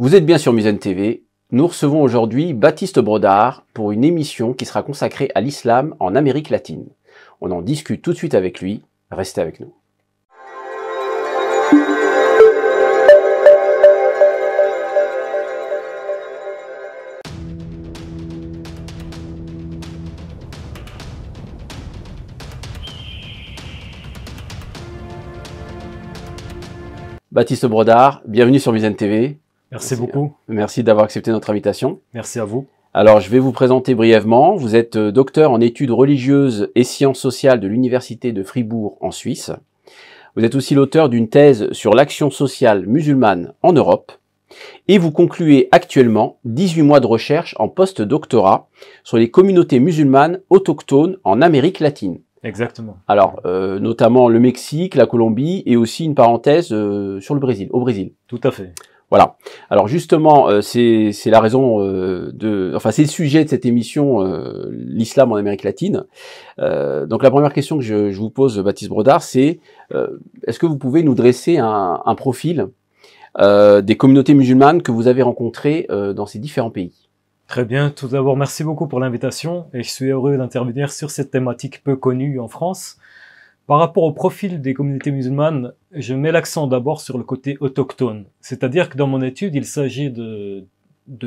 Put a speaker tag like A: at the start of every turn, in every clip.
A: Vous êtes bien sur Muzen TV. Nous recevons aujourd'hui Baptiste Brodard pour une émission qui sera consacrée à l'islam en Amérique latine. On en discute tout de suite avec lui. Restez avec nous. Baptiste Brodard, bienvenue sur Muzen TV.
B: Merci beaucoup.
A: Merci d'avoir accepté notre invitation.
B: Merci à vous.
A: Alors, je vais vous présenter brièvement. Vous êtes docteur en études religieuses et sciences sociales de l'Université de Fribourg en Suisse. Vous êtes aussi l'auteur d'une thèse sur l'action sociale musulmane en Europe. Et vous concluez actuellement 18 mois de recherche en post-doctorat sur les communautés musulmanes autochtones en Amérique latine.
B: Exactement.
A: Alors, notamment le Mexique, la Colombie et aussi une parenthèse sur le Brésil, au Brésil.
B: Tout à fait.
A: Voilà. Alors justement, c'est la raison c'est le sujet de cette émission, l'islam en Amérique latine. Donc la première question que je vous pose, Baptiste Brodard, c'est est-ce que vous pouvez nous dresser un profil des communautés musulmanes que vous avez rencontrées dans ces différents pays?
B: Très bien. Tout d'abord, merci beaucoup pour l'invitation et je suis heureux d'intervenir sur cette thématique peu connue en France. Par rapport au profil des communautés musulmanes, je mets l'accent d'abord sur le côté autochtone. C'est-à-dire que dans mon étude, il s'agit de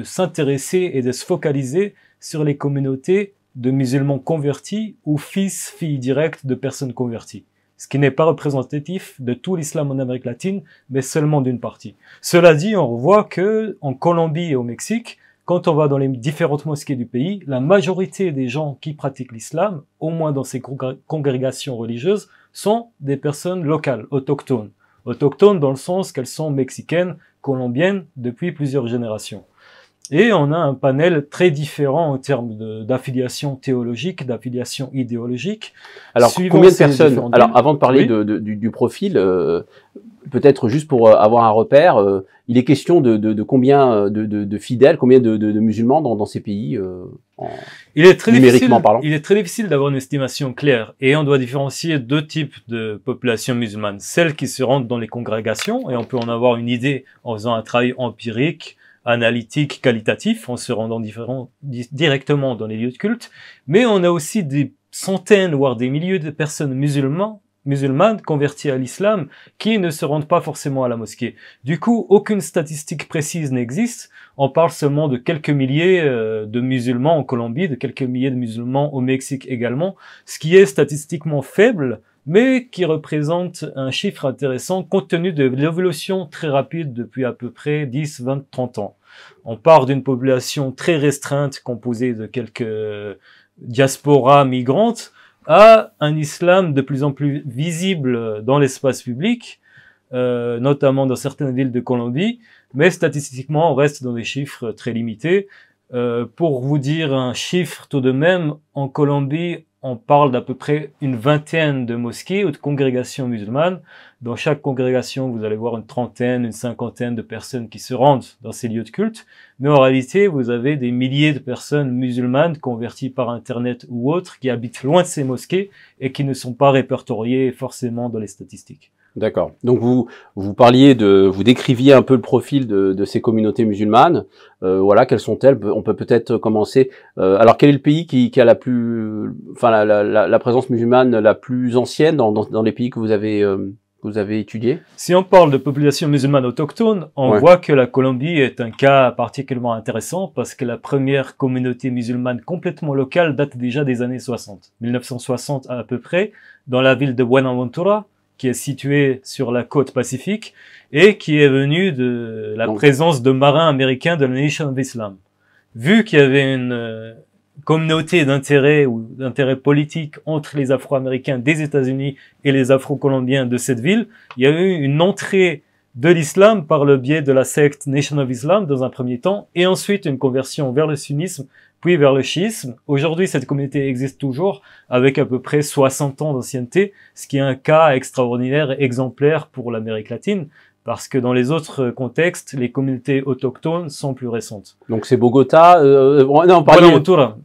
B: s'intéresser et de se focaliser sur les communautés de musulmans convertis ou fils, filles directes de personnes converties. Ce qui n'est pas représentatif de tout l'islam en Amérique latine, mais seulement d'une partie. Cela dit, on voit que en Colombie et au Mexique, quand on va dans les différentes mosquées du pays, la majorité des gens qui pratiquent l'islam, au moins dans ces congrégations religieuses, sont des personnes locales, autochtones. Autochtones dans le sens qu'elles sont mexicaines, colombiennes, depuis plusieurs générations. Et on a un panel très différent en termes d'affiliation théologique, d'affiliation idéologique.
A: Alors, combien de personnes? Alors, avant de parler du profil, peut-être juste pour avoir un repère, il est question de combien de fidèles, combien de musulmans dans ces pays, numériquement parlant?
B: Il est très difficile d'avoir une estimation claire et on doit différencier deux types de populations musulmanes. Celles qui se rendent dans les congrégations, et on peut en avoir une idée en faisant un travail empirique, analytique, qualitatif, en se rendant directement dans les lieux de culte, mais on a aussi des centaines, voire des milliers de personnes musulmanes converties à l'islam qui ne se rendent pas forcément à la mosquée. Du coup, aucune statistique précise n'existe. On parle seulement de quelques milliers de musulmans en Colombie, de quelques milliers de musulmans au Mexique également, ce qui est statistiquement faible, mais qui représente un chiffre intéressant compte tenu de l'évolution très rapide depuis à peu près 10, 20, 30 ans. On part d'une population très restreinte composée de quelques diasporas migrantes à un islam de plus en plus visible dans l'espace public, notamment dans certaines villes de Colombie, mais statistiquement on reste dans des chiffres très limités. Pour vous dire un chiffre tout de même, en Colombie, on parle d'à peu près une vingtaine de mosquées ou de congrégations musulmanes. Dans chaque congrégation, vous allez voir une trentaine, une cinquantaine de personnes qui se rendent dans ces lieux de culte. Mais en réalité, vous avez des milliers de personnes musulmanes converties par Internet ou autres qui habitent loin de ces mosquées et qui ne sont pas répertoriées forcément dans les statistiques.
A: D'accord. Donc vous décriviez un peu le profil de ces communautés musulmanes. Voilà, quelles sont-elles? On peut peut-être commencer. Alors, quel est le pays qui a la présence musulmane la plus ancienne dans les pays que vous avez étudiés?
B: Si on parle de population musulmane autochtone, on voit que la Colombie est un cas particulièrement intéressant parce que la première communauté musulmane complètement locale date déjà des années 60. 1960 à peu près, dans la ville de Buenaventura, qui est située sur la côte pacifique et qui est venue de la présence de marins américains de la Nation of Islam. Vu qu'il y avait une communauté d'intérêt ou d'intérêt politique entre les Afro-Américains des États-Unis et les Afro-Colombiens de cette ville, il y a eu une entrée de l'islam par le biais de la secte Nation of Islam dans un premier temps et ensuite une conversion vers le sunnisme puis vers le chiisme. Aujourd'hui, cette communauté existe toujours avec à peu près 60 ans d'ancienneté, ce qui est un cas extraordinaire et exemplaire pour l'Amérique latine parce que dans les autres contextes, les communautés autochtones sont plus récentes.
A: Donc c'est Bogota. Non,
B: Buenaventura.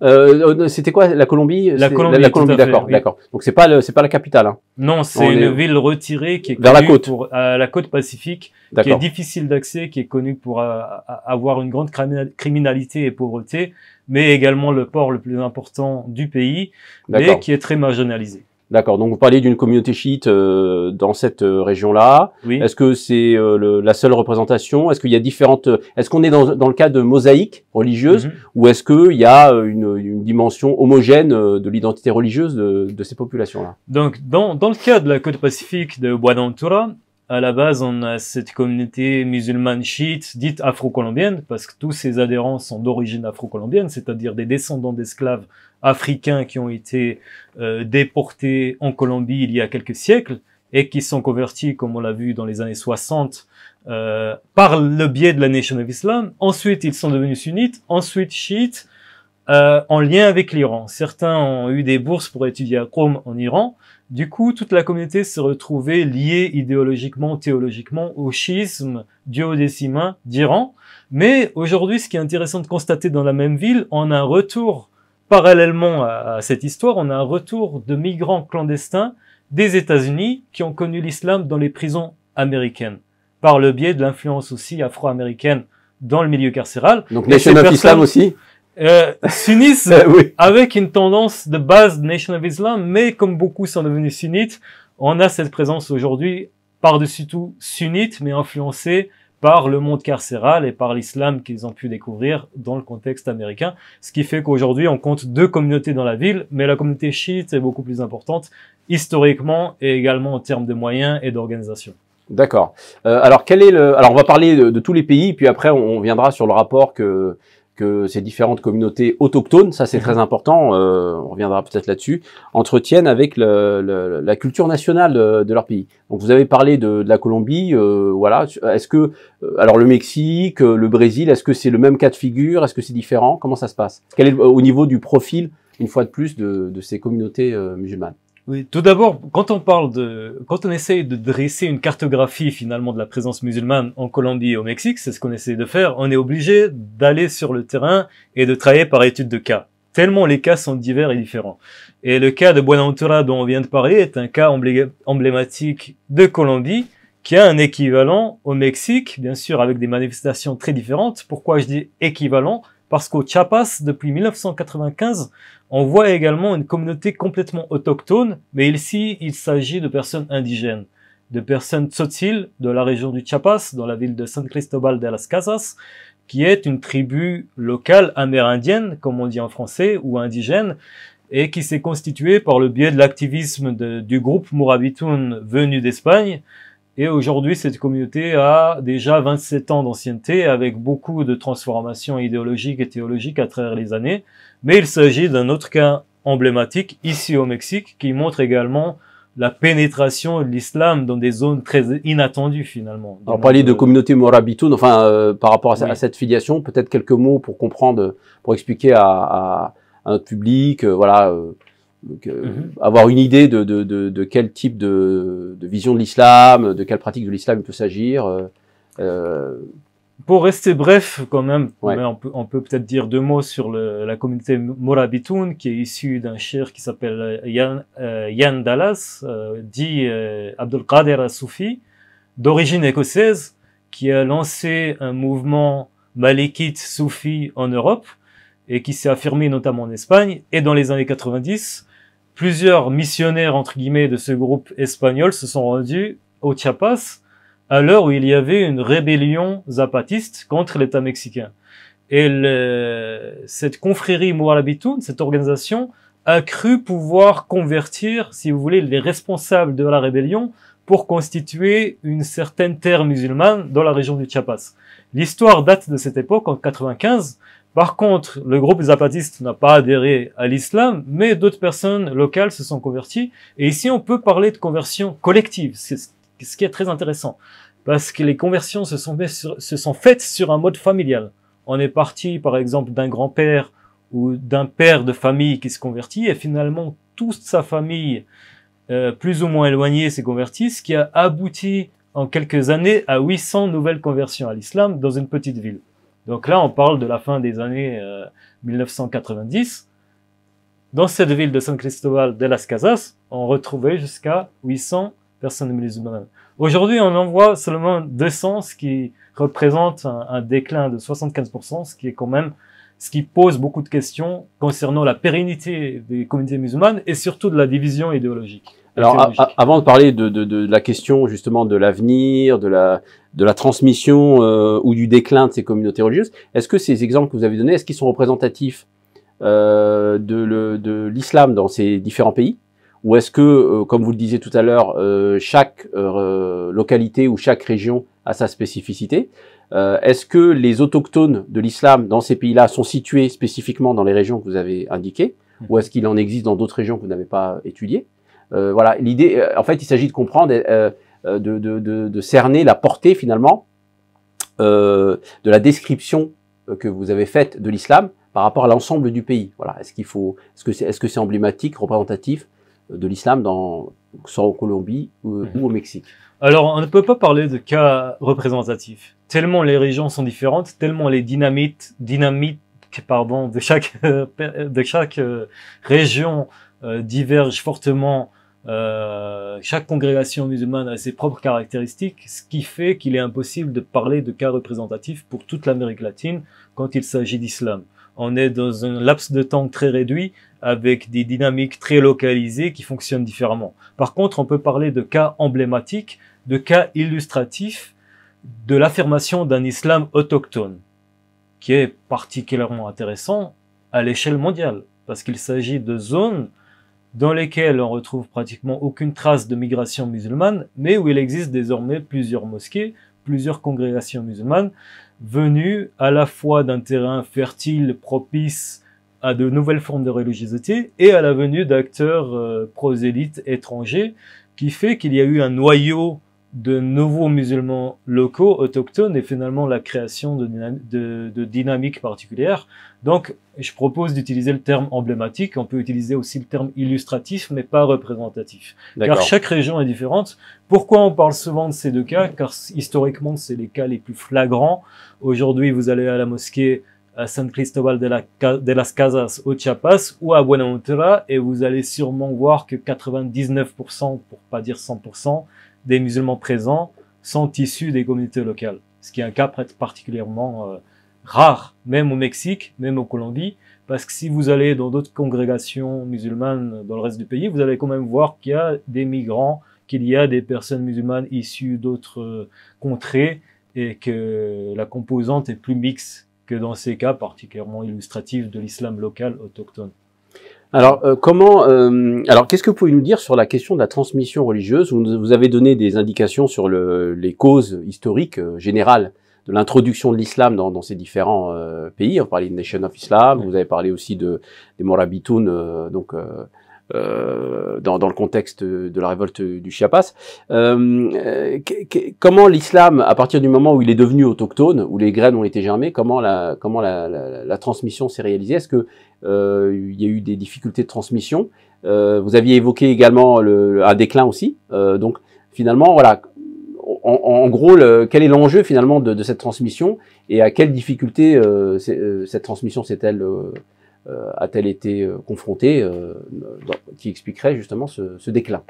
A: C'était quoi la Colombie?
B: La Colombie,
A: la Colombie,
B: tout à fait,
A: d'accord,
B: oui.
A: d'accord. Donc c'est pas la capitale. Hein.
B: Non, c'est une ville retirée qui est
A: vers la
B: connue
A: côte.
B: pour la côte Pacifique, qui est difficile d'accès, qui est connue pour avoir une grande criminalité et pauvreté, mais également le port le plus important du pays, mais qui est très marginalisé.
A: D'accord. Donc vous parlez d'une communauté chiite dans cette région-là.
B: Oui.
A: Est-ce que c'est la seule représentation? Est-ce qu'il y a différentes? Est-ce qu'on est dans le cas de mosaïques religieuses, ou est-ce qu'il y a une dimension homogène de l'identité religieuse de ces populations-là?
B: Donc dans le cas de la côte pacifique de Buenaventura, à la base, on a cette communauté musulmane chiite dite afro-colombienne, parce que tous ses adhérents sont d'origine afro-colombienne, c'est-à-dire des descendants d'esclaves africains qui ont été déportés en Colombie il y a quelques siècles et qui sont convertis, comme on l'a vu dans les années 60, par le biais de la Nation of Islam. Ensuite, ils sont devenus sunnites, ensuite chiites, en lien avec l'Iran. Certains ont eu des bourses pour étudier à Qom en Iran. Du coup, toute la communauté s'est retrouvée liée idéologiquement, théologiquement au schisme duodécimain d'Iran. Mais aujourd'hui, ce qui est intéressant de constater dans la même ville, on a un retour, parallèlement à cette histoire, on a un retour de migrants clandestins des États-Unis qui ont connu l'islam dans les prisons américaines, par le biais de l'influence aussi afro-américaine dans le milieu carcéral.
A: Donc Nation of Islam aussi?
B: Sunnisme
A: oui.
B: Avec une tendance de base de Nation of Islam, mais comme beaucoup sont devenus sunnites, on a cette présence aujourd'hui par-dessus tout sunnite, mais influencée par le monde carcéral et par l'islam qu'ils ont pu découvrir dans le contexte américain. Ce qui fait qu'aujourd'hui, on compte 2 communautés dans la ville, mais la communauté chiite est beaucoup plus importante historiquement et également en termes de moyens et d'organisation.
A: D'accord. Alors alors on va parler de tous les pays, puis après on viendra sur le rapport que ces différentes communautés autochtones, ça c'est très important, on reviendra peut-être là-dessus, entretiennent avec la culture nationale de leur pays. Donc vous avez parlé de la Colombie, voilà. Est-ce que, alors le Mexique, le Brésil, est-ce que c'est le même cas de figure? Est-ce que c'est différent? Comment ça se passe? Quel est au niveau du profil, une fois de plus, de ces communautés musulmanes?
B: Oui, tout d'abord, quand on essaye de dresser une cartographie finalement de la présence musulmane en Colombie et au Mexique, c'est ce qu'on essaie de faire, on est obligé d'aller sur le terrain et de travailler par étude de cas. Tellement les cas sont divers et différents. Et le cas de Buenaventura dont on vient de parler est un cas emblématique de Colombie qui a un équivalent au Mexique, bien sûr avec des manifestations très différentes. Pourquoi je dis équivalent? Parce qu'au Chiapas, depuis 1995, on voit également une communauté complètement autochtone, mais ici, il s'agit de personnes indigènes, de personnes tzotzil de la région du Chiapas, dans la ville de San Cristobal de las Casas, qui est une tribu locale amérindienne, comme on dit en français, ou indigène, et qui s'est constituée par le biais de l'activisme du groupe Mourabitoun venu d'Espagne. Et aujourd'hui, cette communauté a déjà 27 ans d'ancienneté avec beaucoup de transformations idéologiques et théologiques à travers les années. Mais il s'agit d'un autre cas emblématique ici au Mexique qui montre également la pénétration de l'islam dans des zones très inattendues finalement.
A: Alors parler de communauté Mourabitoun, enfin par rapport à cette filiation, peut-être quelques mots pour comprendre, pour expliquer à notre public, voilà. Avoir une idée de quel type de vision de l'islam, de quelle pratique de l'islam il peut s'agir.
B: Pour rester bref, quand même,
A: ouais.
B: on peut peut-être dire 2 mots sur la communauté Mourabitoun, qui est issue d'un cheikh qui s'appelle Yann Dallas, dit Abdelkader al-Soufi, d'origine écossaise, qui a lancé un mouvement malikite soufi en Europe et qui s'est affirmé notamment en Espagne. Et dans les années 90, plusieurs missionnaires, entre guillemets, de ce groupe espagnol se sont rendus au Chiapas à l'heure où il y avait une rébellion zapatiste contre l'État mexicain. Et cette confrérie Mourabitoun, cette organisation, a cru pouvoir convertir, si vous voulez, les responsables de la rébellion pour constituer une certaine terre musulmane dans la région du Chiapas. L'histoire date de cette époque, en 95. Par contre, le groupe zapatiste n'a pas adhéré à l'islam, mais d'autres personnes locales se sont converties. Et ici, on peut parler de conversion collective, ce qui est très intéressant. Parce que les conversions se sont faites sur un mode familial. On est parti, par exemple, d'un grand-père ou d'un père de famille qui se convertit, et finalement, toute sa famille, plus ou moins éloignée, s'est convertie, ce qui a abouti en quelques années à 800 nouvelles conversions à l'islam dans une petite ville. Donc là, on parle de la fin des années 1990. Dans cette ville de San Cristóbal de las Casas, on retrouvait jusqu'à 800 personnes musulmanes. Aujourd'hui, on en voit seulement 200, ce qui représente un déclin de 75%, ce qui pose beaucoup de questions concernant la pérennité des communautés musulmanes et surtout de la division idéologique.
A: Alors, avant de parler de la question justement de l'avenir, de la transmission ou du déclin de ces communautés religieuses, est-ce que ces exemples que vous avez donnés, est-ce qu'ils sont représentatifs de l'islam dans ces différents pays? Ou est-ce que, comme vous le disiez tout à l'heure, chaque localité ou chaque région a sa spécificité? Est-ce que les autochtones de l'islam dans ces pays-là sont situés spécifiquement dans les régions que vous avez indiquées? Ou est-ce qu'il en existe dans d'autres régions que vous n'avez pas étudiées? Voilà, l'idée, en fait, il s'agit de comprendre, de cerner la portée finalement de la description que vous avez faite de l'islam par rapport à l'ensemble du pays. Voilà, est-ce que c'est emblématique, représentatif de l'islam soit en Colombie ou au Mexique?
B: Alors, on ne peut pas parler de cas représentatifs. Tellement les régions sont différentes, tellement les dynamiques, de chaque région divergent fortement. Chaque congrégation musulmane a ses propres caractéristiques, ce qui fait qu'il est impossible de parler de cas représentatifs pour toute l'Amérique latine quand il s'agit d'islam. On est dans un laps de temps très réduit avec des dynamiques très localisées qui fonctionnent différemment. Par contre, on peut parler de cas emblématiques, de cas illustratifs de l'affirmation d'un islam autochtone, qui est particulièrement intéressant à l'échelle mondiale, parce qu'il s'agit de zones dans lesquelles on retrouve pratiquement aucune trace de migration musulmane, mais où il existe désormais plusieurs mosquées, plusieurs congrégations musulmanes, venues à la fois d'un terrain fertile, propice à de nouvelles formes de religiosité, et à la venue d'acteurs prosélytes étrangers, qui fait qu'il y a eu un noyau de nouveaux musulmans locaux, autochtones, et finalement la création de dynamiques particulières. Donc, je propose d'utiliser le terme emblématique. On peut utiliser aussi le terme illustratif, mais pas représentatif. Car chaque région est différente. Pourquoi on parle souvent de ces deux cas? Car historiquement, c'est les cas les plus flagrants. Aujourd'hui, vous allez à la mosquée à San Cristóbal de las Casas au Chiapas ou à Buenaventura et vous allez sûrement voir que 99%, pour pas dire 100%, des musulmans présents sont issus des communautés locales. Ce qui est un cas particulièrement rare, même au Mexique, même au Colombie, parce que si vous allez dans d'autres congrégations musulmanes dans le reste du pays, vous allez quand même voir qu'il y a des migrants, qu'il y a des personnes musulmanes issues d'autres contrées et que la composante est plus mixte que dans ces cas particulièrement illustratifs de l'islam local autochtone.
A: Alors, qu'est-ce que vous pouvez nous dire sur la question de la transmission religieuse? Vous avez donné des indications sur les causes historiques générales de l'introduction de l'islam dans ces différents pays. Vous parlez de Nation of Islam, vous avez parlé aussi des Morabitoun, dans le contexte de la révolte du Chiapas. Comment l'islam, à partir du moment où il est devenu autochtone, où les graines ont été germées, comment la transmission s'est réalisée? Est-ce que il y a eu des difficultés de transmission? Vous aviez évoqué également un déclin aussi. Donc finalement, voilà, en gros, quel est l'enjeu finalement de cette transmission et à quelles difficultés cette transmission a-t-elle été confrontée, qui expliquerait justement ce déclin?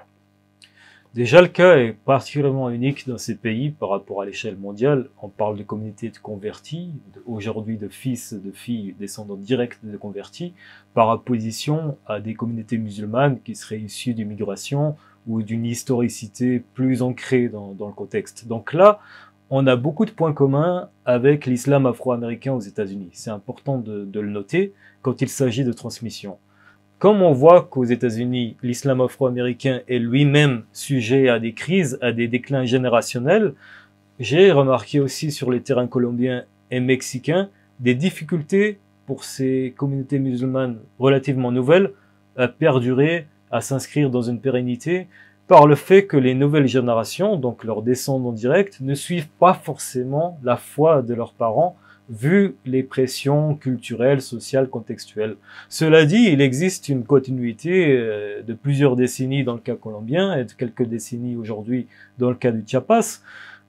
B: Déjà, le cas est particulièrement unique dans ces pays par rapport à l'échelle mondiale. On parle de communautés de convertis, aujourd'hui de fils, de filles descendants directs de convertis, par opposition à des communautés musulmanes qui seraient issues d'immigration ou d'une historicité plus ancrée dans le contexte. Donc là, on a beaucoup de points communs avec l'islam afro-américain aux États-Unis. C'est important de le noter quand il s'agit de transmission. Comme on voit qu'aux États-Unis, l'islam afro-américain est lui-même sujet à des crises, à des déclins générationnels, j'ai remarqué aussi sur les terrains colombiens et mexicains des difficultés pour ces communautés musulmanes relativement nouvelles à perdurer, à s'inscrire dans une pérennité, par le fait que les nouvelles générations, donc leurs descendants directs, ne suivent pas forcément la foi de leurs parents vu les pressions culturelles, sociales, contextuelles. Cela dit, il existe une continuité de plusieurs décennies dans le cas colombien et de quelques décennies aujourd'hui dans le cas du Chiapas.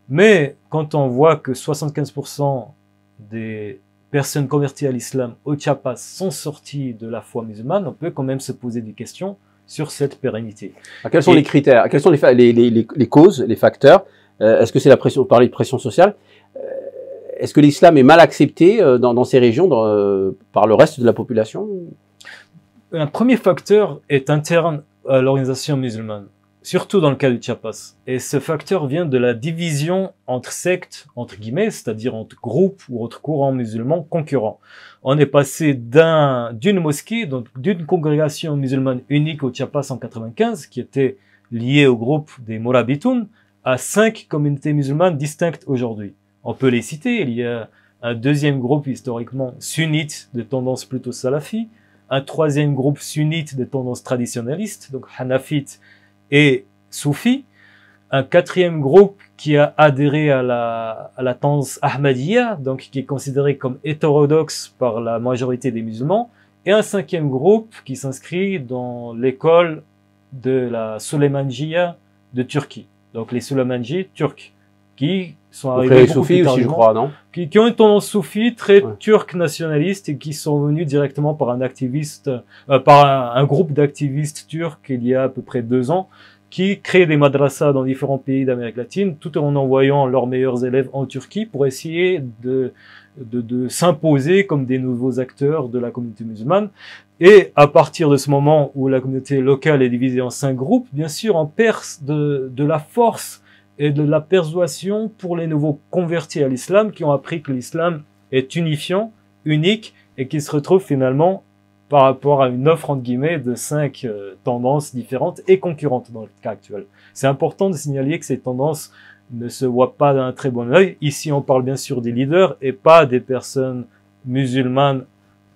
B: Mais quand on voit que 75% des personnes converties à l'islam au Chiapas sont sorties de la foi musulmane, on peut quand même se poser des questions sur cette pérennité.
A: Quels sont les critères? Quelles sont les causes, les facteurs? Est-ce que c'est la pression, parler de pression sociale? Est-ce que l'islam est mal accepté dans ces régions par le reste de la population?
B: Un premier facteur est interne à l'organisation musulmane, surtout dans le cas du Chiapas. Et ce facteur vient de la division entre sectes, entre guillemets, c'est-à-dire entre groupes ou entre courants musulmans concurrents. On est passé d'une mosquée, donc d'une congrégation musulmane unique au Chiapas en 95, qui était liée au groupe des Morabitoun, à 5 communautés musulmanes distinctes aujourd'hui. On peut les citer. Il y a un deuxième groupe historiquement sunnite de tendance plutôt salafi, un troisième groupe sunnite de tendance traditionnaliste, donc hanafite et soufi, un quatrième groupe qui a adhéré à la tendance ahmadiyya, donc qui est considéré comme hétérodoxe par la majorité des musulmans, et un cinquième groupe qui s'inscrit dans l'école de la Süleymanjiya de Turquie, donc les Süleymanji turcs, qui sont arrivés beaucoup plus tardivement, aussi, je crois, non? Qui ont une tendance soufie très turque nationaliste et qui sont venus directement par un activiste, par un groupe d'activistes turcs il y a à peu près 2 ans, qui créent des madrasas dans différents pays d'Amérique latine, tout en envoyant leurs meilleurs élèves en Turquie pour essayer de s'imposer comme des nouveaux acteurs de la communauté musulmane. Et à partir de ce moment où la communauté locale est divisée en 5 groupes, bien sûr, on perd de la force et de la persuasion pour les nouveaux convertis à l'islam qui ont appris que l'islam est unifiant, unique, et qui se retrouvent finalement par rapport à une offre, entre guillemets, de 5 tendances différentes et concurrentes dans le cas actuel. C'est important de signaler que ces tendances ne se voient pas d'un très bon œil. Ici, on parle bien sûr des leaders et pas des personnes musulmanes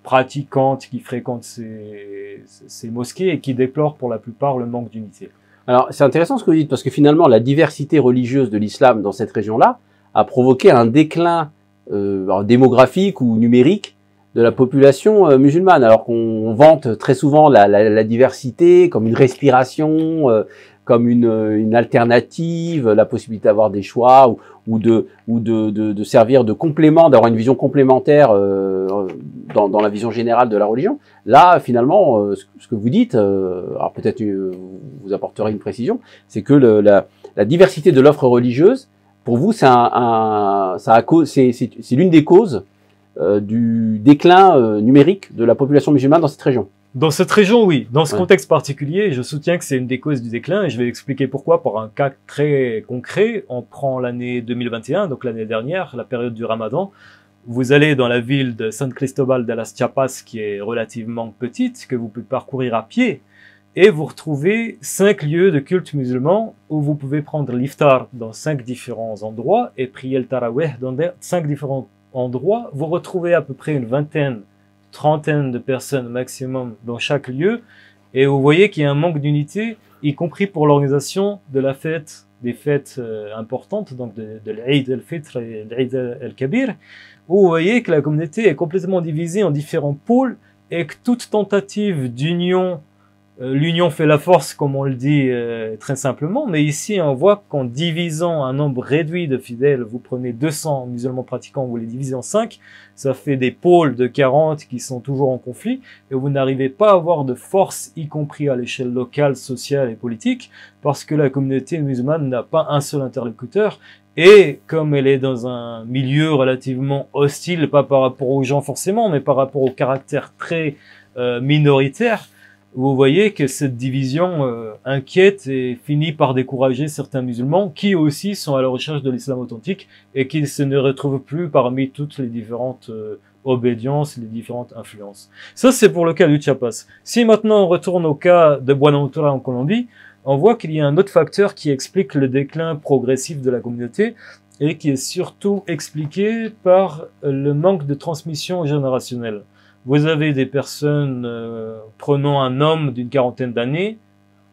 B: pratiquantes qui fréquentent ces mosquées et qui déplorent pour la plupart le manque d'unité.
A: Alors, c'est intéressant ce que vous dites, parce que finalement, la diversité religieuse de l'islam dans cette région-là a provoqué un déclin démographique ou numérique de la population musulmane, alors qu'on vante très souvent la diversité comme une respiration, comme une alternative, la possibilité d'avoir des choix ou de servir de complément, d'avoir une vision complémentaire dans la vision générale de la religion. Là, finalement, ce que vous dites, alors peut-être vous apporterez une précision, c'est que la diversité de l'offre religieuse, pour vous, c'est l'une des causes du déclin numérique de la population musulmane dans cette région.
B: Dans cette région, oui. Dans ce contexte particulier, je soutiens que c'est une des causes du déclin et je vais expliquer pourquoi par un cas très concret. On prend l'année 2021, donc l'année dernière, la période du Ramadan. Vous allez dans la ville de San Cristóbal de las Chiapas, qui est relativement petite, que vous pouvez parcourir à pied, et vous retrouvez 5 lieux de culte musulman où vous pouvez prendre l'iftar dans 5 différents endroits et prier le tarawih dans 5 différents endroits. Vous retrouvez à peu près une vingtaine, trentaine de personnes maximum dans chaque lieu, et vous voyez qu'il y a un manque d'unité, y compris pour l'organisation de la fête, des fêtes importantes, donc de l'Eid al-Fitr et l'Eid al-Kabir, où vous voyez que la communauté est complètement divisée en différents pôles et que toute tentative d'union, l'union fait la force, comme on le dit très simplement, mais ici on voit qu'en divisant un nombre réduit de fidèles, vous prenez 200 musulmans pratiquants, vous les divisez en 5, ça fait des pôles de 40 qui sont toujours en conflit, et vous n'arrivez pas à avoir de force, y compris à l'échelle locale, sociale et politique, parce que la communauté musulmane n'a pas un seul interlocuteur, et comme elle est dans un milieu relativement hostile, pas par rapport aux gens forcément, mais par rapport au caractère très minoritaire, vous voyez que cette division inquiète et finit par décourager certains musulmans qui aussi sont à la recherche de l'islam authentique et qui se ne retrouvent plus parmi toutes les différentes obédiences, les différentes influences. Ça, c'est pour le cas du Chiapas. Si maintenant on retourne au cas de Buenaventura en Colombie, on voit qu'il y a un autre facteur qui explique le déclin progressif de la communauté et qui est surtout expliqué par le manque de transmission générationnelle. Vous avez des personnes, prenons un homme d'une quarantaine d'années,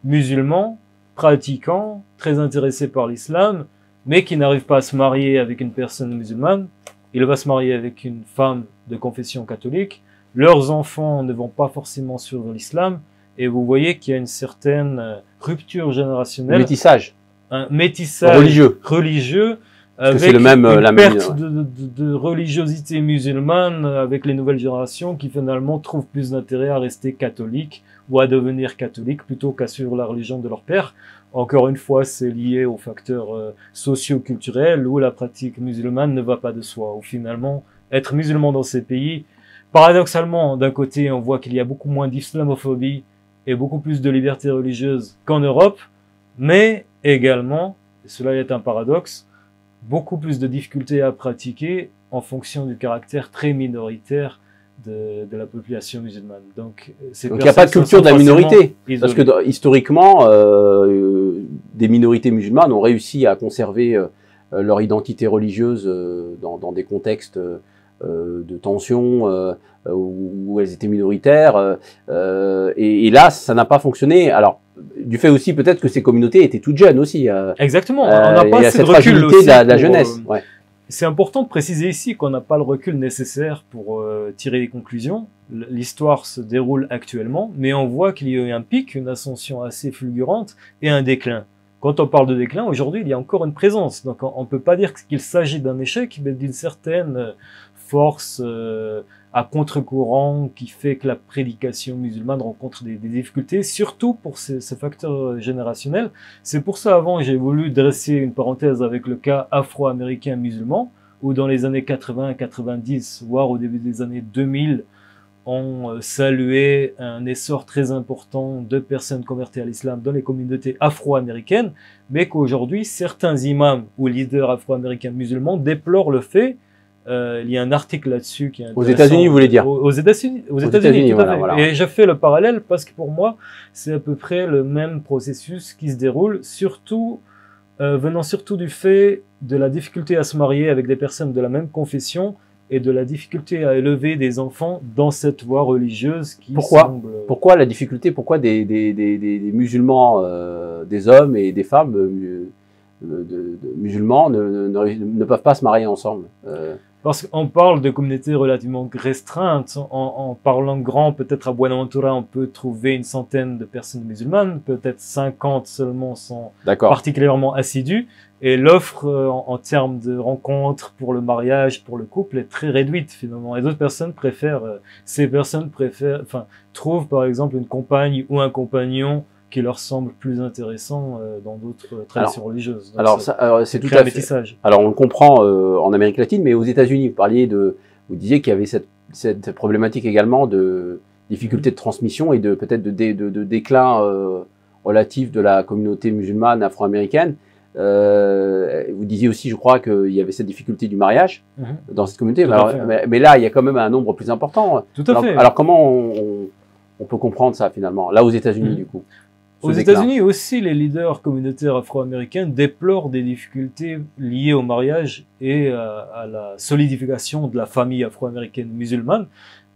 B: musulman, pratiquant, très intéressé par l'islam, mais qui n'arrive pas à se marier avec une personne musulmane, il va se marier avec une femme de confession catholique, leurs enfants ne vont pas forcément suivre l'islam, et vous voyez qu'il y a une certaine rupture générationnelle.
A: Métissage.
B: Un métissage religieux
A: parce que c'est le même,
B: une perte de religiosité musulmane avec les nouvelles générations qui finalement trouvent plus d'intérêt à rester catholiques ou à devenir catholiques plutôt qu'à suivre la religion de leur père. Encore une fois, c'est lié aux facteurs socio-culturels où la pratique musulmane ne va pas de soi. Où finalement, être musulman dans ces pays, paradoxalement, d'un côté, on voit qu'il y a beaucoup moins d'islamophobie et beaucoup plus de liberté religieuse qu'en Europe, mais également, et cela est un paradoxe, beaucoup plus de difficultés à pratiquer en fonction du caractère très minoritaire de la population musulmane. Donc il n'y
A: a pas de culture de la minorité, parce que historiquement, des minorités musulmanes ont réussi à conserver leur identité religieuse dans des contextes de tension où elles étaient minoritaires, et là, ça n'a pas fonctionné. Alors, du fait aussi peut-être que ces communautés étaient toutes jeunes aussi.
B: Exactement, on n'a pas
A: cette fragilité aussi de la jeunesse. Ouais.
B: C'est important de préciser ici qu'on n'a pas le recul nécessaire pour tirer des conclusions. L'histoire se déroule actuellement, mais on voit qu'il y a eu un pic, une ascension assez fulgurante et un déclin. Quand on parle de déclin, aujourd'hui, il y a encore une présence. Donc on ne peut pas dire qu'il s'agit d'un échec, mais d'une certaine force à contre-courant qui fait que la prédication musulmane rencontre des difficultés, surtout pour ces facteurs générationnels. C'est pour ça, avant, j'ai voulu dresser une parenthèse avec le cas afro-américain musulman, où dans les années 80, 90, voire au début des années 2000, on saluait un essor très important de personnes converties à l'islam dans les communautés afro-américaines, mais qu'aujourd'hui, certains imams ou leaders afro-américains musulmans déplorent le fait. Il y a un article là-dessus qui est
A: aux États-Unis, vous voulez dire?
B: Aux États-Unis, tout à fait. Voilà. Et je fais le parallèle parce que pour moi, c'est à peu près le même processus qui se déroule, surtout venant surtout du fait de la difficulté à se marier avec des personnes de la même confession et de la difficulté à élever des enfants dans cette voie religieuse qui semble...
A: Pourquoi la difficulté? Pourquoi des musulmans, des hommes et des femmes musulmans ne peuvent pas se marier ensemble?
B: Parce qu'on parle de communautés relativement restreintes. En parlant grand, peut-être à Buenaventura, on peut trouver une centaine de personnes musulmanes, peut-être 50 seulement sont particulièrement assidus. Et l'offre en termes de rencontres pour le mariage, pour le couple, est très réduite finalement. Et d'autres personnes trouvent par exemple une compagne ou un compagnon qui leur semble plus intéressant dans d'autres traditions religieuses. Donc
A: c'est tout à fait métissage. Alors on le comprend en Amérique latine, mais aux États-Unis, vous disiez qu'il y avait cette problématique également de difficulté de transmission et peut-être de déclin relatif de la communauté musulmane afro-américaine. Vous disiez aussi, je crois, qu'il y avait cette difficulté du mariage dans cette communauté. Mais là, il y a quand même un nombre plus important.
B: Tout à fait.
A: Alors comment on peut comprendre ça finalement? Là, aux États-Unis, du coup.
B: Aux États-Unis aussi, les leaders communautaires afro-américains déplorent des difficultés liées au mariage et à la solidification de la famille afro-américaine musulmane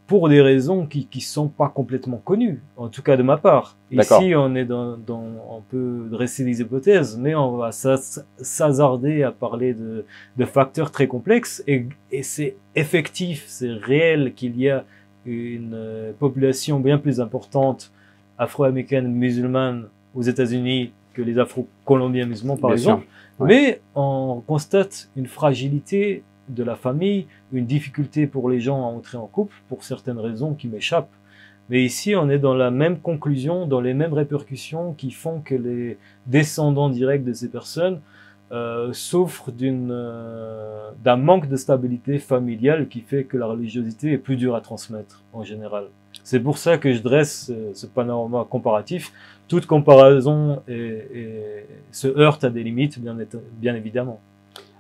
B: pour des raisons qui sont pas complètement connues, en tout cas de ma part. Ici, on est on peut dresser des hypothèses, mais on va s'hasarder à parler de facteurs très complexes et c'est effectif, c'est réel qu'il y a une population bien plus importante afro-américaine musulmane aux États-Unis que les afro-colombiens musulmans, par exemple. Ouais. Mais on constate une fragilité de la famille, une difficulté pour les gens à entrer en couple, pour certaines raisons qui m'échappent. Mais ici, on est dans la même conclusion, dans les mêmes répercussions qui font que les descendants directs de ces personnes souffrent d'un manque de stabilité familiale qui fait que la religiosité est plus dure à transmettre en général. C'est pour ça que je dresse ce panorama comparatif. Toute comparaison se heurte à des limites, bien évidemment.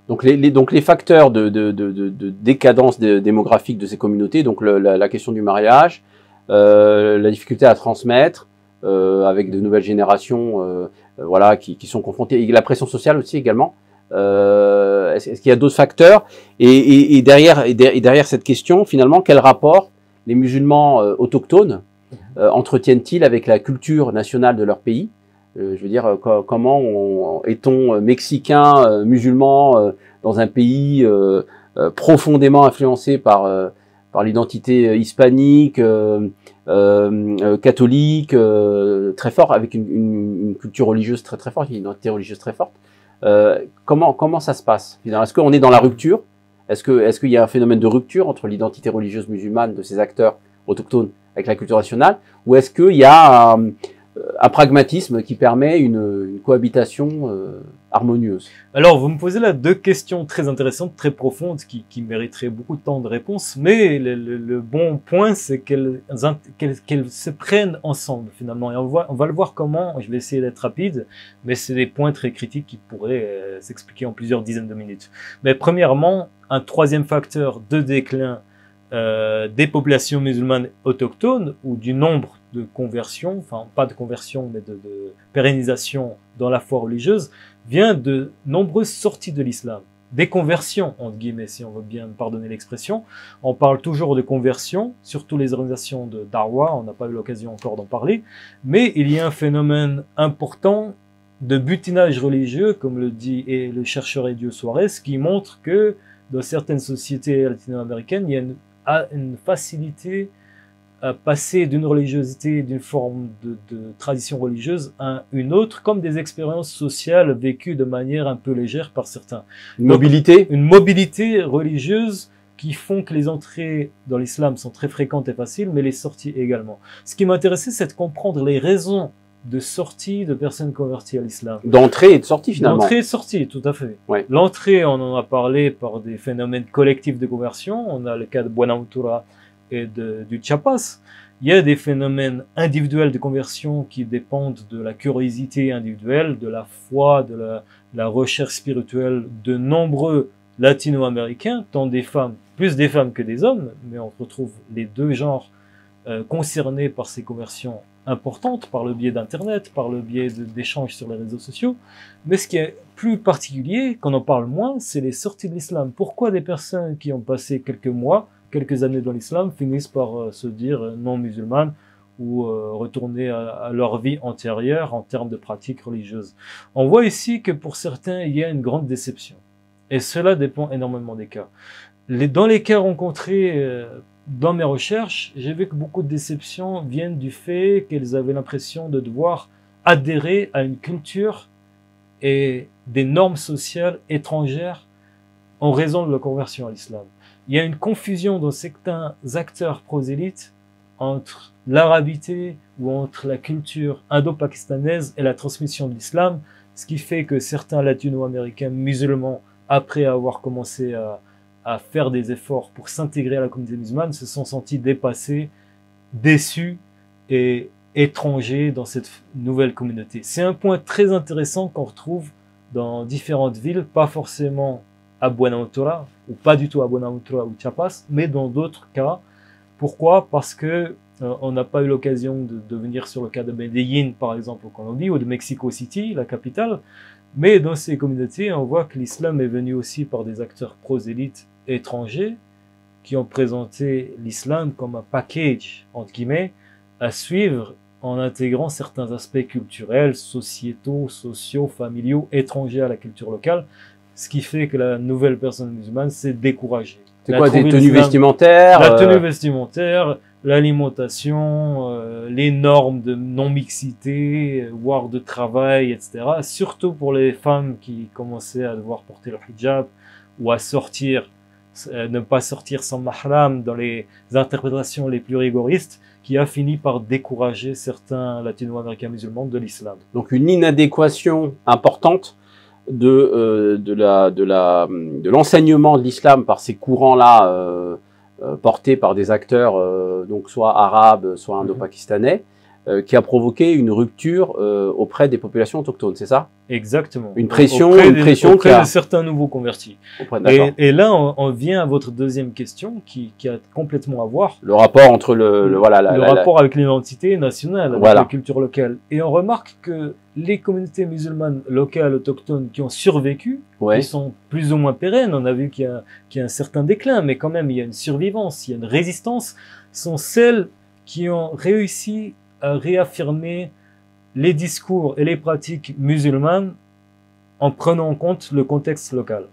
A: Donc les facteurs de décadence démographique de ces communautés, donc la question du mariage, la difficulté à transmettre avec de nouvelles générations voilà, qui sont confrontées, et la pression sociale aussi également. Est-ce qu'il y a d'autres facteurs et derrière cette question, finalement, quel rapport les musulmans autochtones entretiennent-ils avec la culture nationale de leur pays? Je veux dire, comment est-on mexicain, musulman, dans un pays profondément influencés par l'identité hispanique, catholique, très fort, avec une culture religieuse très très forte, une identité religieuse très forte. Comment ça se passe? Est-ce qu'on est dans la rupture? Est-ce qu'il y a un phénomène de rupture entre l'identité religieuse musulmane de ces acteurs autochtones avec la culture nationale, ou est-ce qu'il y a un pragmatisme qui permet une cohabitation harmonieuse?
B: Alors, vous me posez là deux questions très intéressantes, très profondes, qui mériteraient beaucoup de temps de réponse, mais le bon point, c'est qu'elles se prennent ensemble, finalement. Et on va le voir comment, je vais essayer d'être rapide, mais c'est des points très critiques qui pourraient s'expliquer en plusieurs dizaines de minutes. Mais premièrement, un troisième facteur de déclin des populations musulmanes autochtones, ou du nombre de conversions, enfin pas de conversion, mais de pérennisation dans la foi religieuse, vient de nombreuses sorties de l'islam. Des conversions, entre guillemets, si on veut bien me pardonner l'expression. On parle toujours de conversion, surtout les organisations de Darwa, on n'a pas eu l'occasion encore d'en parler, mais il y a un phénomène important de butinage religieux, comme le dit le chercheur Edio Suarez, qui montre que dans certaines sociétés latino-américaines, il y a une facilité à passer d'une religiosité, d'une forme de tradition religieuse à une autre, comme des expériences sociales vécues de manière un peu légère par certains.
A: Une mobilité?
B: Une mobilité religieuse qui font que les entrées dans l'islam sont très fréquentes et faciles, mais les sorties également. Ce qui m'intéressait, c'est de comprendre les raisons de sortie de personnes converties à l'islam.
A: D'entrée et de sortie, finalement.
B: D'entrée et de sortie, tout à fait.
A: Ouais.
B: L'entrée, on en a parlé par des phénomènes collectifs de conversion. On a le cas de Buenaventura et du Chiapas. Il y a des phénomènes individuels de conversion qui dépendent de la curiosité individuelle, de la foi, de la recherche spirituelle de nombreux latino-américains, tant des femmes, plus des femmes que des hommes, mais on retrouve les deux genres concernés par ces conversions importantes, par le biais d'Internet, par le biais d'échanges sur les réseaux sociaux. Mais ce qui est plus particulier, qu'on en parle moins, c'est les sorties de l'islam. Pourquoi des personnes qui ont passé quelques mois, quelques années dans l'islam finissent par se dire non musulmanes ou retourner à leur vie antérieure en termes de pratiques religieuses? On voit ici que pour certains, il y a une grande déception. Et cela dépend énormément des cas. Dans les cas rencontrés dans mes recherches, j'ai vu que beaucoup de déceptions viennent du fait qu'elles avaient l'impression de devoir adhérer à une culture et des normes sociales étrangères en raison de la conversion à l'islam. Il y a une confusion dans certains acteurs prosélytes entre l'arabité ou entre la culture indo-pakistanaise et la transmission de l'islam, ce qui fait que certains latino-américains musulmans, après avoir commencé à faire des efforts pour s'intégrer à la communauté musulmane, se sont sentis dépassés, déçus et étrangers dans cette nouvelle communauté. C'est un point très intéressant qu'on retrouve dans différentes villes, pas forcément à Buenaventura, ou pas du tout à Buenaventura ou Chiapas, mais dans d'autres cas. Pourquoi? Parce que on n'a pas eu l'occasion de venir sur le cas de Medellín, par exemple, au Colombie, ou de Mexico City, la capitale, mais dans ces communautés, on voit que l'islam est venu aussi par des acteurs prosélytes étrangers qui ont présenté l'islam comme un package, entre guillemets, à suivre en intégrant certains aspects culturels, sociétaux, sociaux, familiaux, étrangers à la culture locale, ce qui fait que la nouvelle personne musulmane s'est découragée.
A: C'est quoi, des tenues vestimentaires?
B: La tenue vestimentaire, l'alimentation, les normes de non-mixité, voire de travail, etc. Surtout pour les femmes qui commençaient à devoir porter le hijab ou à sortir, ne pas sortir sans mahram dans les interprétations les plus rigoristes, qui a fini par décourager certains latino-américains musulmans de l'islam.
A: Donc une inadéquation importante de l'enseignement de l'islam par ces courants-là portés par des acteurs donc soit arabes, soit indo-pakistanais, qui a provoqué une rupture auprès des populations autochtones, c'est ça?
B: Exactement.
A: Une pression,
B: auprès
A: de
B: certains nouveaux convertis. Et là, on vient à votre deuxième question qui a complètement à voir.
A: Le rapport entre le
B: rapport avec l'identité nationale, avec la culture locale. Et on remarque que les communautés musulmanes locales autochtones qui ont survécu, qui sont plus ou moins pérennes, on a vu qu'il y a un certain déclin, mais quand même il y a une survivance, il y a une résistance, sont celles qui ont réussi à réaffirmer les discours et les pratiques musulmanes en prenant en compte le contexte local.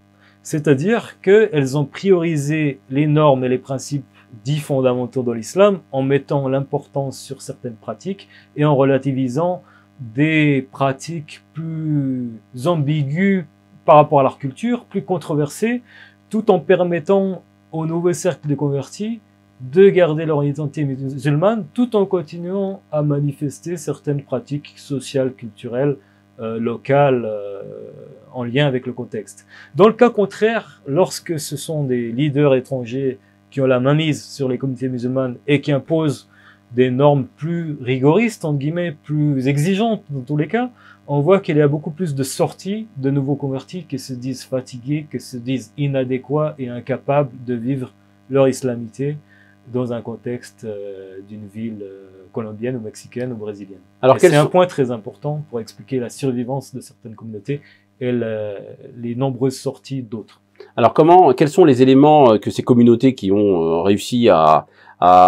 B: C'est-à-dire qu'elles ont priorisé les normes et les principes dits fondamentaux de l'islam en mettant l'importance sur certaines pratiques et en relativisant des pratiques plus ambiguës par rapport à leur culture, plus controversées, tout en permettant aux nouveaux cercles de convertis de garder leur identité musulmane tout en continuant à manifester certaines pratiques sociales, culturelles, locales, en lien avec le contexte. Dans le cas contraire, lorsque ce sont des leaders étrangers qui ont la mainmise sur les communautés musulmanes et qui imposent des normes plus rigoristes, entre guillemets, plus exigeantes dans tous les cas, on voit qu'il y a beaucoup plus de sorties de nouveaux convertis qui se disent fatigués, qui se disent inadéquats et incapables de vivre leur islamité dans un contexte d'une ville colombienne ou mexicaine ou brésilienne. Alors c'est un point très important pour expliquer la survivance de certaines communautés et les nombreuses sorties d'autres.
A: Alors quels sont les éléments que ces communautés qui ont réussi à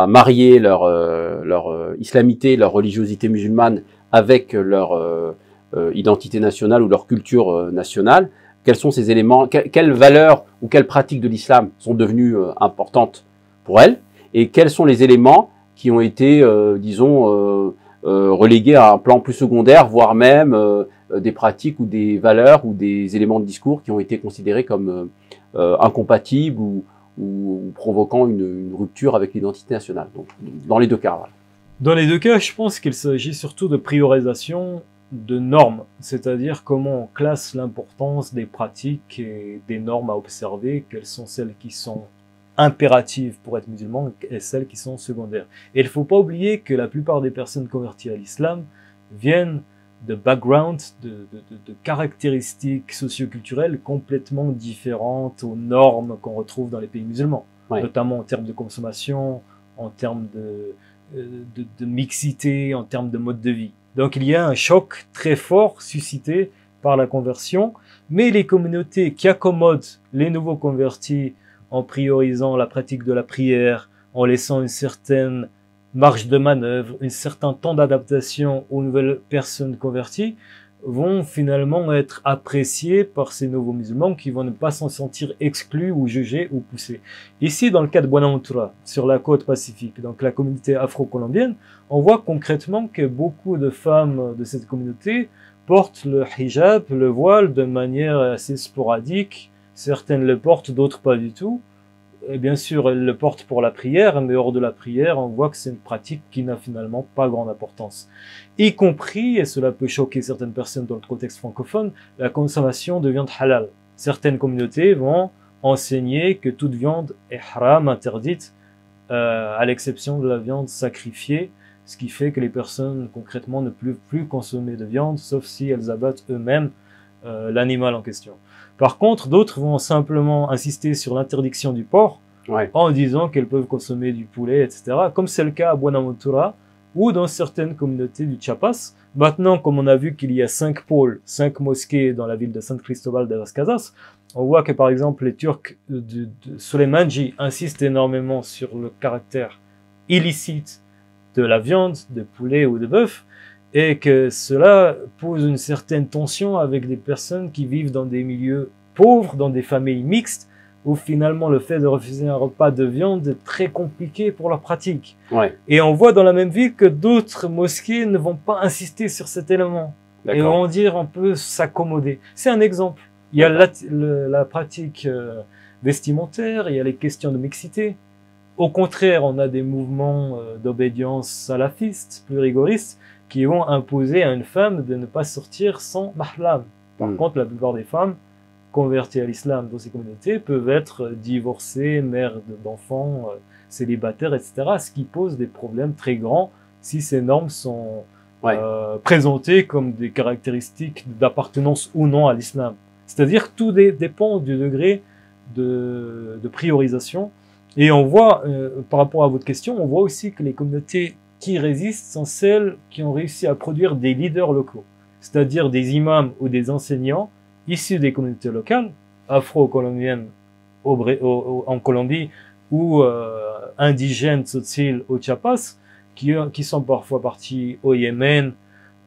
A: marier leur islamité, leur religiosité musulmane avec leur identité nationale ou leur culture nationale, quels sont ces éléments, quelles valeurs ou quelles pratiques de l'islam sont devenues importantes pour elles, et quels sont les éléments qui ont été, disons, relégués à un plan plus secondaire, voire même des pratiques ou des valeurs ou des éléments de discours qui ont été considérés comme incompatibles ou provoquant une rupture avec l'identité nationale. Donc, dans les deux cas. Voilà.
B: Dans les deux cas, je pense qu'il s'agit surtout de priorisation de normes, c'est-à-dire comment on classe l'importance des pratiques et des normes à observer, quelles sont celles qui sont impératives pour être musulman et celles qui sont secondaires. Et il ne faut pas oublier que la plupart des personnes converties à l'islam viennent de backgrounds, de caractéristiques socioculturelles complètement différentes aux normes qu'on retrouve dans les pays musulmans, notamment en termes de consommation, en termes de mixité, en termes de mode de vie. Donc il y a un choc très fort suscité par la conversion, mais les communautés qui accommodent les nouveaux convertis en priorisant la pratique de la prière, en laissant une certaine marge de manœuvre, un certain temps d'adaptation aux nouvelles personnes converties, vont finalement être appréciés par ces nouveaux musulmans qui vont ne pas s'en sentir exclus ou jugés ou poussés. Ici, dans le cas de Buenaventura, sur la côte pacifique, donc la communauté afro-colombienne, on voit concrètement que beaucoup de femmes de cette communauté portent le hijab, le voile, de manière assez sporadique. Certaines le portent, d'autres pas du tout. Et bien sûr, elles le portent pour la prière, mais hors de la prière, on voit que c'est une pratique qui n'a finalement pas grande importance. Y compris, et cela peut choquer certaines personnes dans le contexte francophone, la consommation de viande halal. Certaines communautés vont enseigner que toute viande est haram, interdite, à l'exception de la viande sacrifiée, ce qui fait que les personnes concrètement ne peuvent plus consommer de viande, sauf si elles abattent eux-mêmes l'animal en question. Par contre, d'autres vont simplement insister sur l'interdiction du porc en disant qu'elles peuvent consommer du poulet, etc. Comme c'est le cas à Buenaventura ou dans certaines communautés du Chiapas. Maintenant, comme on a vu qu'il y a 5 pôles, 5 mosquées dans la ville de San Cristobal de las Casas, on voit que par exemple les Turcs de Soleimanji insistent énormément sur le caractère illicite de la viande, de poulet ou de bœuf, et que cela pose une certaine tension avec des personnes qui vivent dans des milieux pauvres, dans des familles mixtes, où finalement le fait de refuser un repas de viande est très compliqué pour leur pratique. Et on voit dans la même ville que d'autres mosquées ne vont pas insister sur cet élément, et vont dire on peut s'accommoder. C'est un exemple. Il y a la pratique vestimentaire, il y a les questions de mixité. Au contraire, on a des mouvements d'obédience salafistes, plus rigoristes, qui vont imposer à une femme de ne pas sortir sans mahram. Par contre, la plupart des femmes converties à l'islam dans ces communautés peuvent être divorcées, mères d'enfants, célibataires, etc., ce qui pose des problèmes très grands si ces normes sont présentées comme des caractéristiques d'appartenance ou non à l'islam. C'est-à-dire que tout dépend du degré de priorisation. Et on voit, par rapport à votre question, on voit aussi que les communautés qui résistent sont celles qui ont réussi à produire des leaders locaux, c'est-à-dire des imams ou des enseignants issus des communautés locales, afro-colombiennes en Colombie ou indigènes tsotsil au Chiapas, qui sont parfois partis au Yémen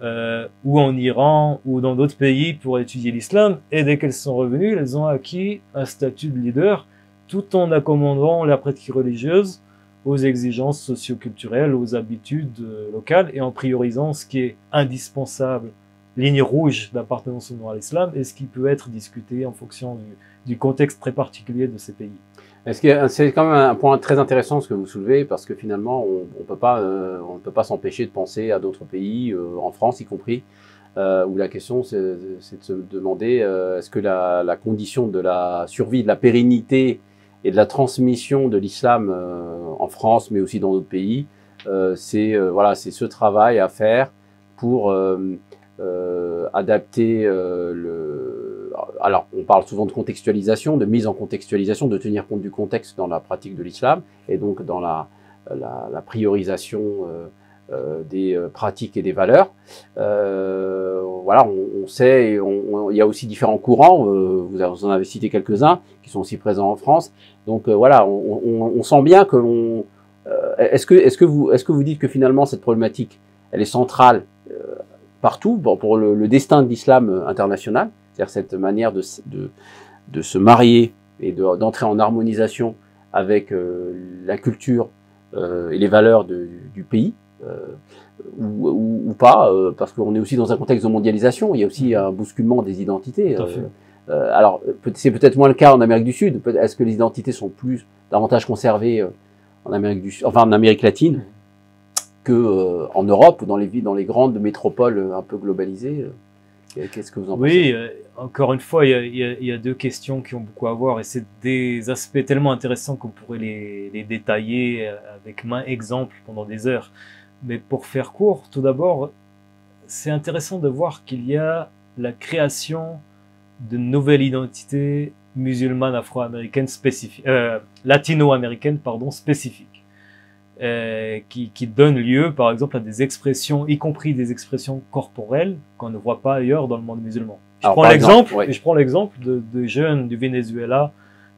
B: ou en Iran, ou dans d'autres pays pour étudier l'islam. Et dès qu'elles sont revenues, elles ont acquis un statut de leader, tout en accommodant la pratique religieuse aux exigences socio-culturelles, aux habitudes locales, et en priorisant ce qui est indispensable, ligne rouge d'appartenance à l'islam, et ce qui peut être discuté en fonction du contexte très particulier de ces pays.
A: C'est quand même un point très intéressant ce que vous soulevez, parce que finalement, on ne peut pas s'empêcher de penser à d'autres pays, en France y compris, où la question c'est de se demander est-ce que la condition de la survie, de la pérennité et de la transmission de l'islam en France, mais aussi dans d'autres pays, c'est ce travail à faire pour adapter alors, on parle souvent de contextualisation, de mise en contextualisation, de tenir compte du contexte dans la pratique de l'islam, et donc dans la priorisation des pratiques et des valeurs. Voilà, on sait, il y a aussi différents courants, vous en avez cité quelques-uns, qui sont aussi présents en France. Donc voilà, on sent bien que est-ce que vous dites que finalement cette problématique, elle est centrale partout pour le destin de l'islam international, c'est-à-dire cette manière de se marier et d'entrer en harmonisation avec la culture et les valeurs du pays, ou pas, parce qu'on est aussi dans un contexte de mondialisation, il y a aussi un bousculement des identités. Alors, c'est peut-être moins le cas en Amérique du Sud. Est-ce que les identités sont davantage conservées en Amérique du Sud, enfin en Amérique latine, que en Europe ou dans les grandes métropoles un peu globalisées? Qu'est-ce que vous en pensez?
B: Oui, encore une fois, il y a deux questions qui ont beaucoup à voir, et c'est des aspects tellement intéressants qu'on pourrait les détailler avec main exemple pendant des heures. Mais pour faire court, tout d'abord, c'est intéressant de voir qu'il y a la création de nouvelles identités musulmanes afro-américaines spécifiques, latino-américaines, pardon, spécifiques, qui donnent lieu, par exemple, à des expressions, y compris des expressions corporelles qu'on ne voit pas ailleurs dans le monde musulman. Je prends l'exemple de jeunes du Venezuela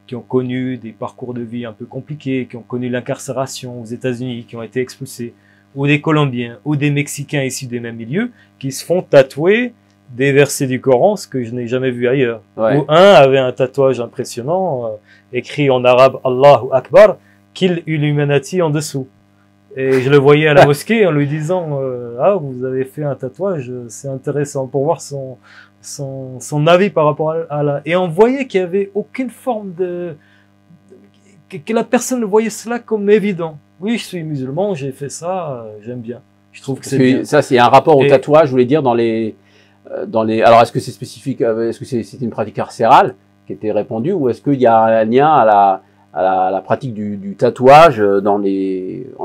B: qui ont connu des parcours de vie un peu compliqués, qui ont connu l'incarcération aux États-Unis, qui ont été expulsés, ou des Colombiens, ou des Mexicains issus des mêmes milieux, qui se font tatouer des versets du Coran, ce que je n'ai jamais vu ailleurs.
A: Ouais.
B: Où un avait un tatouage impressionnant, écrit en arabe « Allahu Akbar », « Kill Illuminati » en dessous. Et je le voyais à la mosquée en lui disant « Ah, vous avez fait un tatouage, c'est intéressant » pour voir son avis par rapport à Allah. Et on voyait qu'il n'y avait aucune forme que la personne voyait cela comme évident. Oui, je suis musulman, j'ai fait ça, j'aime bien. Je trouve que c'est bien.
A: Ça, c'est un rapport au tatouage, je voulais dire, alors, est-ce que c'est spécifique, est-ce que c'est une pratique carcérale qui était répandue, ou est-ce qu'il y a un lien à la pratique du tatouage en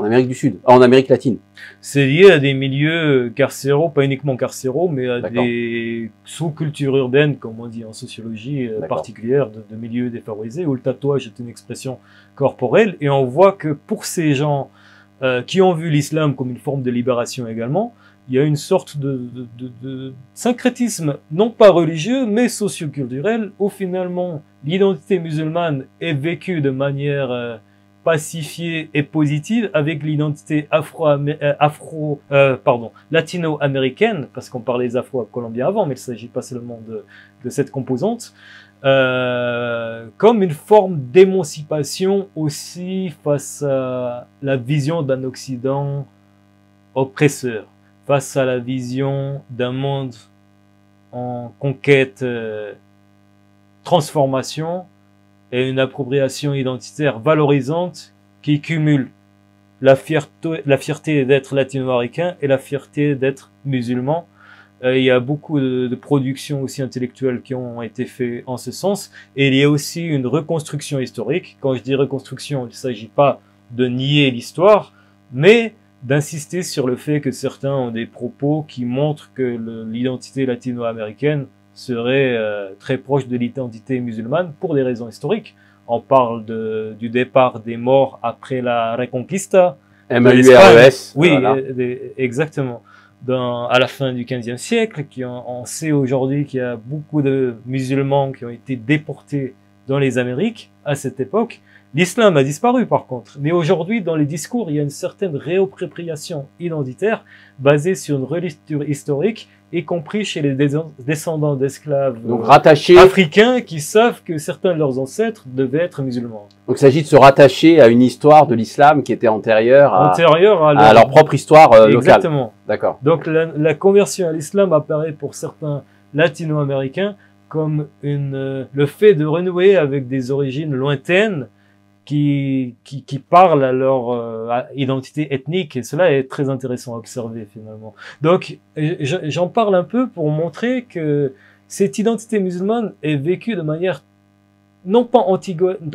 A: Amérique du Sud, en Amérique latine?
B: C'est lié à des milieux carcéraux, pas uniquement carcéraux, mais à des sous-cultures urbaines, comme on dit en sociologie particulière, de milieux défavorisés, où le tatouage est une expression corporelle. Et on voit que pour ces gens qui ont vu l'islam comme une forme de libération également, il y a une sorte de syncrétisme, non pas religieux, mais socio-culturel, où finalement l'identité musulmane est vécue de manière pacifiée et positive avec l'identité latino-américaine, parce qu'on parlait des afro-colombiens avant, mais il ne s'agit pas seulement de cette composante, comme une forme d'émancipation aussi face à la vision d'un Occident oppresseur, face à la vision d'un monde en conquête, transformation, et une appropriation identitaire valorisante qui cumule la fierté d'être latino-américain et la fierté d'être musulman. Il y a beaucoup de productions aussi intellectuelles qui ont été faites en ce sens, et il y a aussi une reconstruction historique. Quand je dis reconstruction, il ne s'agit pas de nier l'histoire, mais d'insister sur le fait que certains ont des propos qui montrent que l'identité latino-américaine serait très proche de l'identité musulmane pour des raisons historiques. On parle du départ des morts après la Reconquista.
A: MAURES.
B: Oui, voilà. Exactement. À la fin du XVe siècle, on sait aujourd'hui qu'il y a beaucoup de musulmans qui ont été déportés dans les Amériques à cette époque. L'islam a disparu par contre, mais aujourd'hui dans les discours il y a une certaine réappropriation identitaire basée sur une relecture historique, y compris chez les descendants d'esclaves
A: Donc rattaché.
B: africains qui savent que certains de leurs ancêtres devaient être musulmans.
A: Donc il s'agit de se rattacher à une histoire de l'islam qui était antérieure à leur propre histoire locale.
B: Exactement.
A: D'accord.
B: Donc la conversion à l'islam apparaît pour certains latino-américains comme le fait de renouer avec des origines lointaines qui parlent à leur identité ethnique, et cela est très intéressant à observer finalement. Donc j'en parle un peu pour montrer que cette identité musulmane est vécue de manière non pas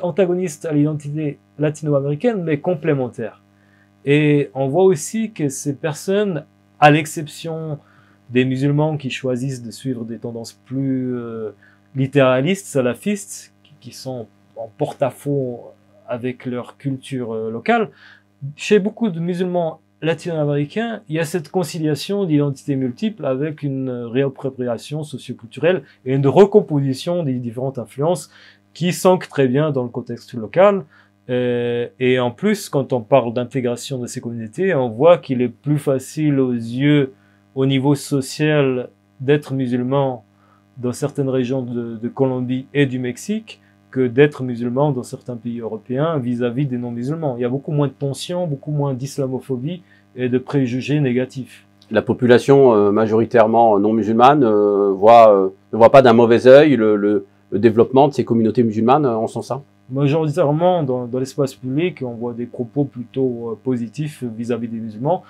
B: antagoniste à l'identité latino-américaine, mais complémentaire. Et on voit aussi que ces personnes, à l'exception des musulmans qui choisissent de suivre des tendances plus littéralistes, salafistes, qui sont en porte-à-faux avec leur culture locale, chez beaucoup de musulmans latino-américains, il y a cette conciliation d'identités multiples avec une réappropriation socioculturelle et une recomposition des différentes influences qui s'ancrent très bien dans le contexte local. Et en plus, quand on parle d'intégration de ces communautés, on voit qu'il est plus facile aux yeux, au niveau social, d'être musulman dans certaines régions de Colombie et du Mexique que d'être musulman dans certains pays européens vis-à-vis des non-musulmans. Il y a beaucoup moins de tensions, beaucoup moins d'islamophobie et de préjugés négatifs.
A: La population majoritairement non musulmane ne voit pas d'un mauvais œil le développement de ces communautés musulmanes en ce sens-là?
B: Majoritairement, dans l'espace public, on voit des propos plutôt positifs vis-à-vis des musulmans,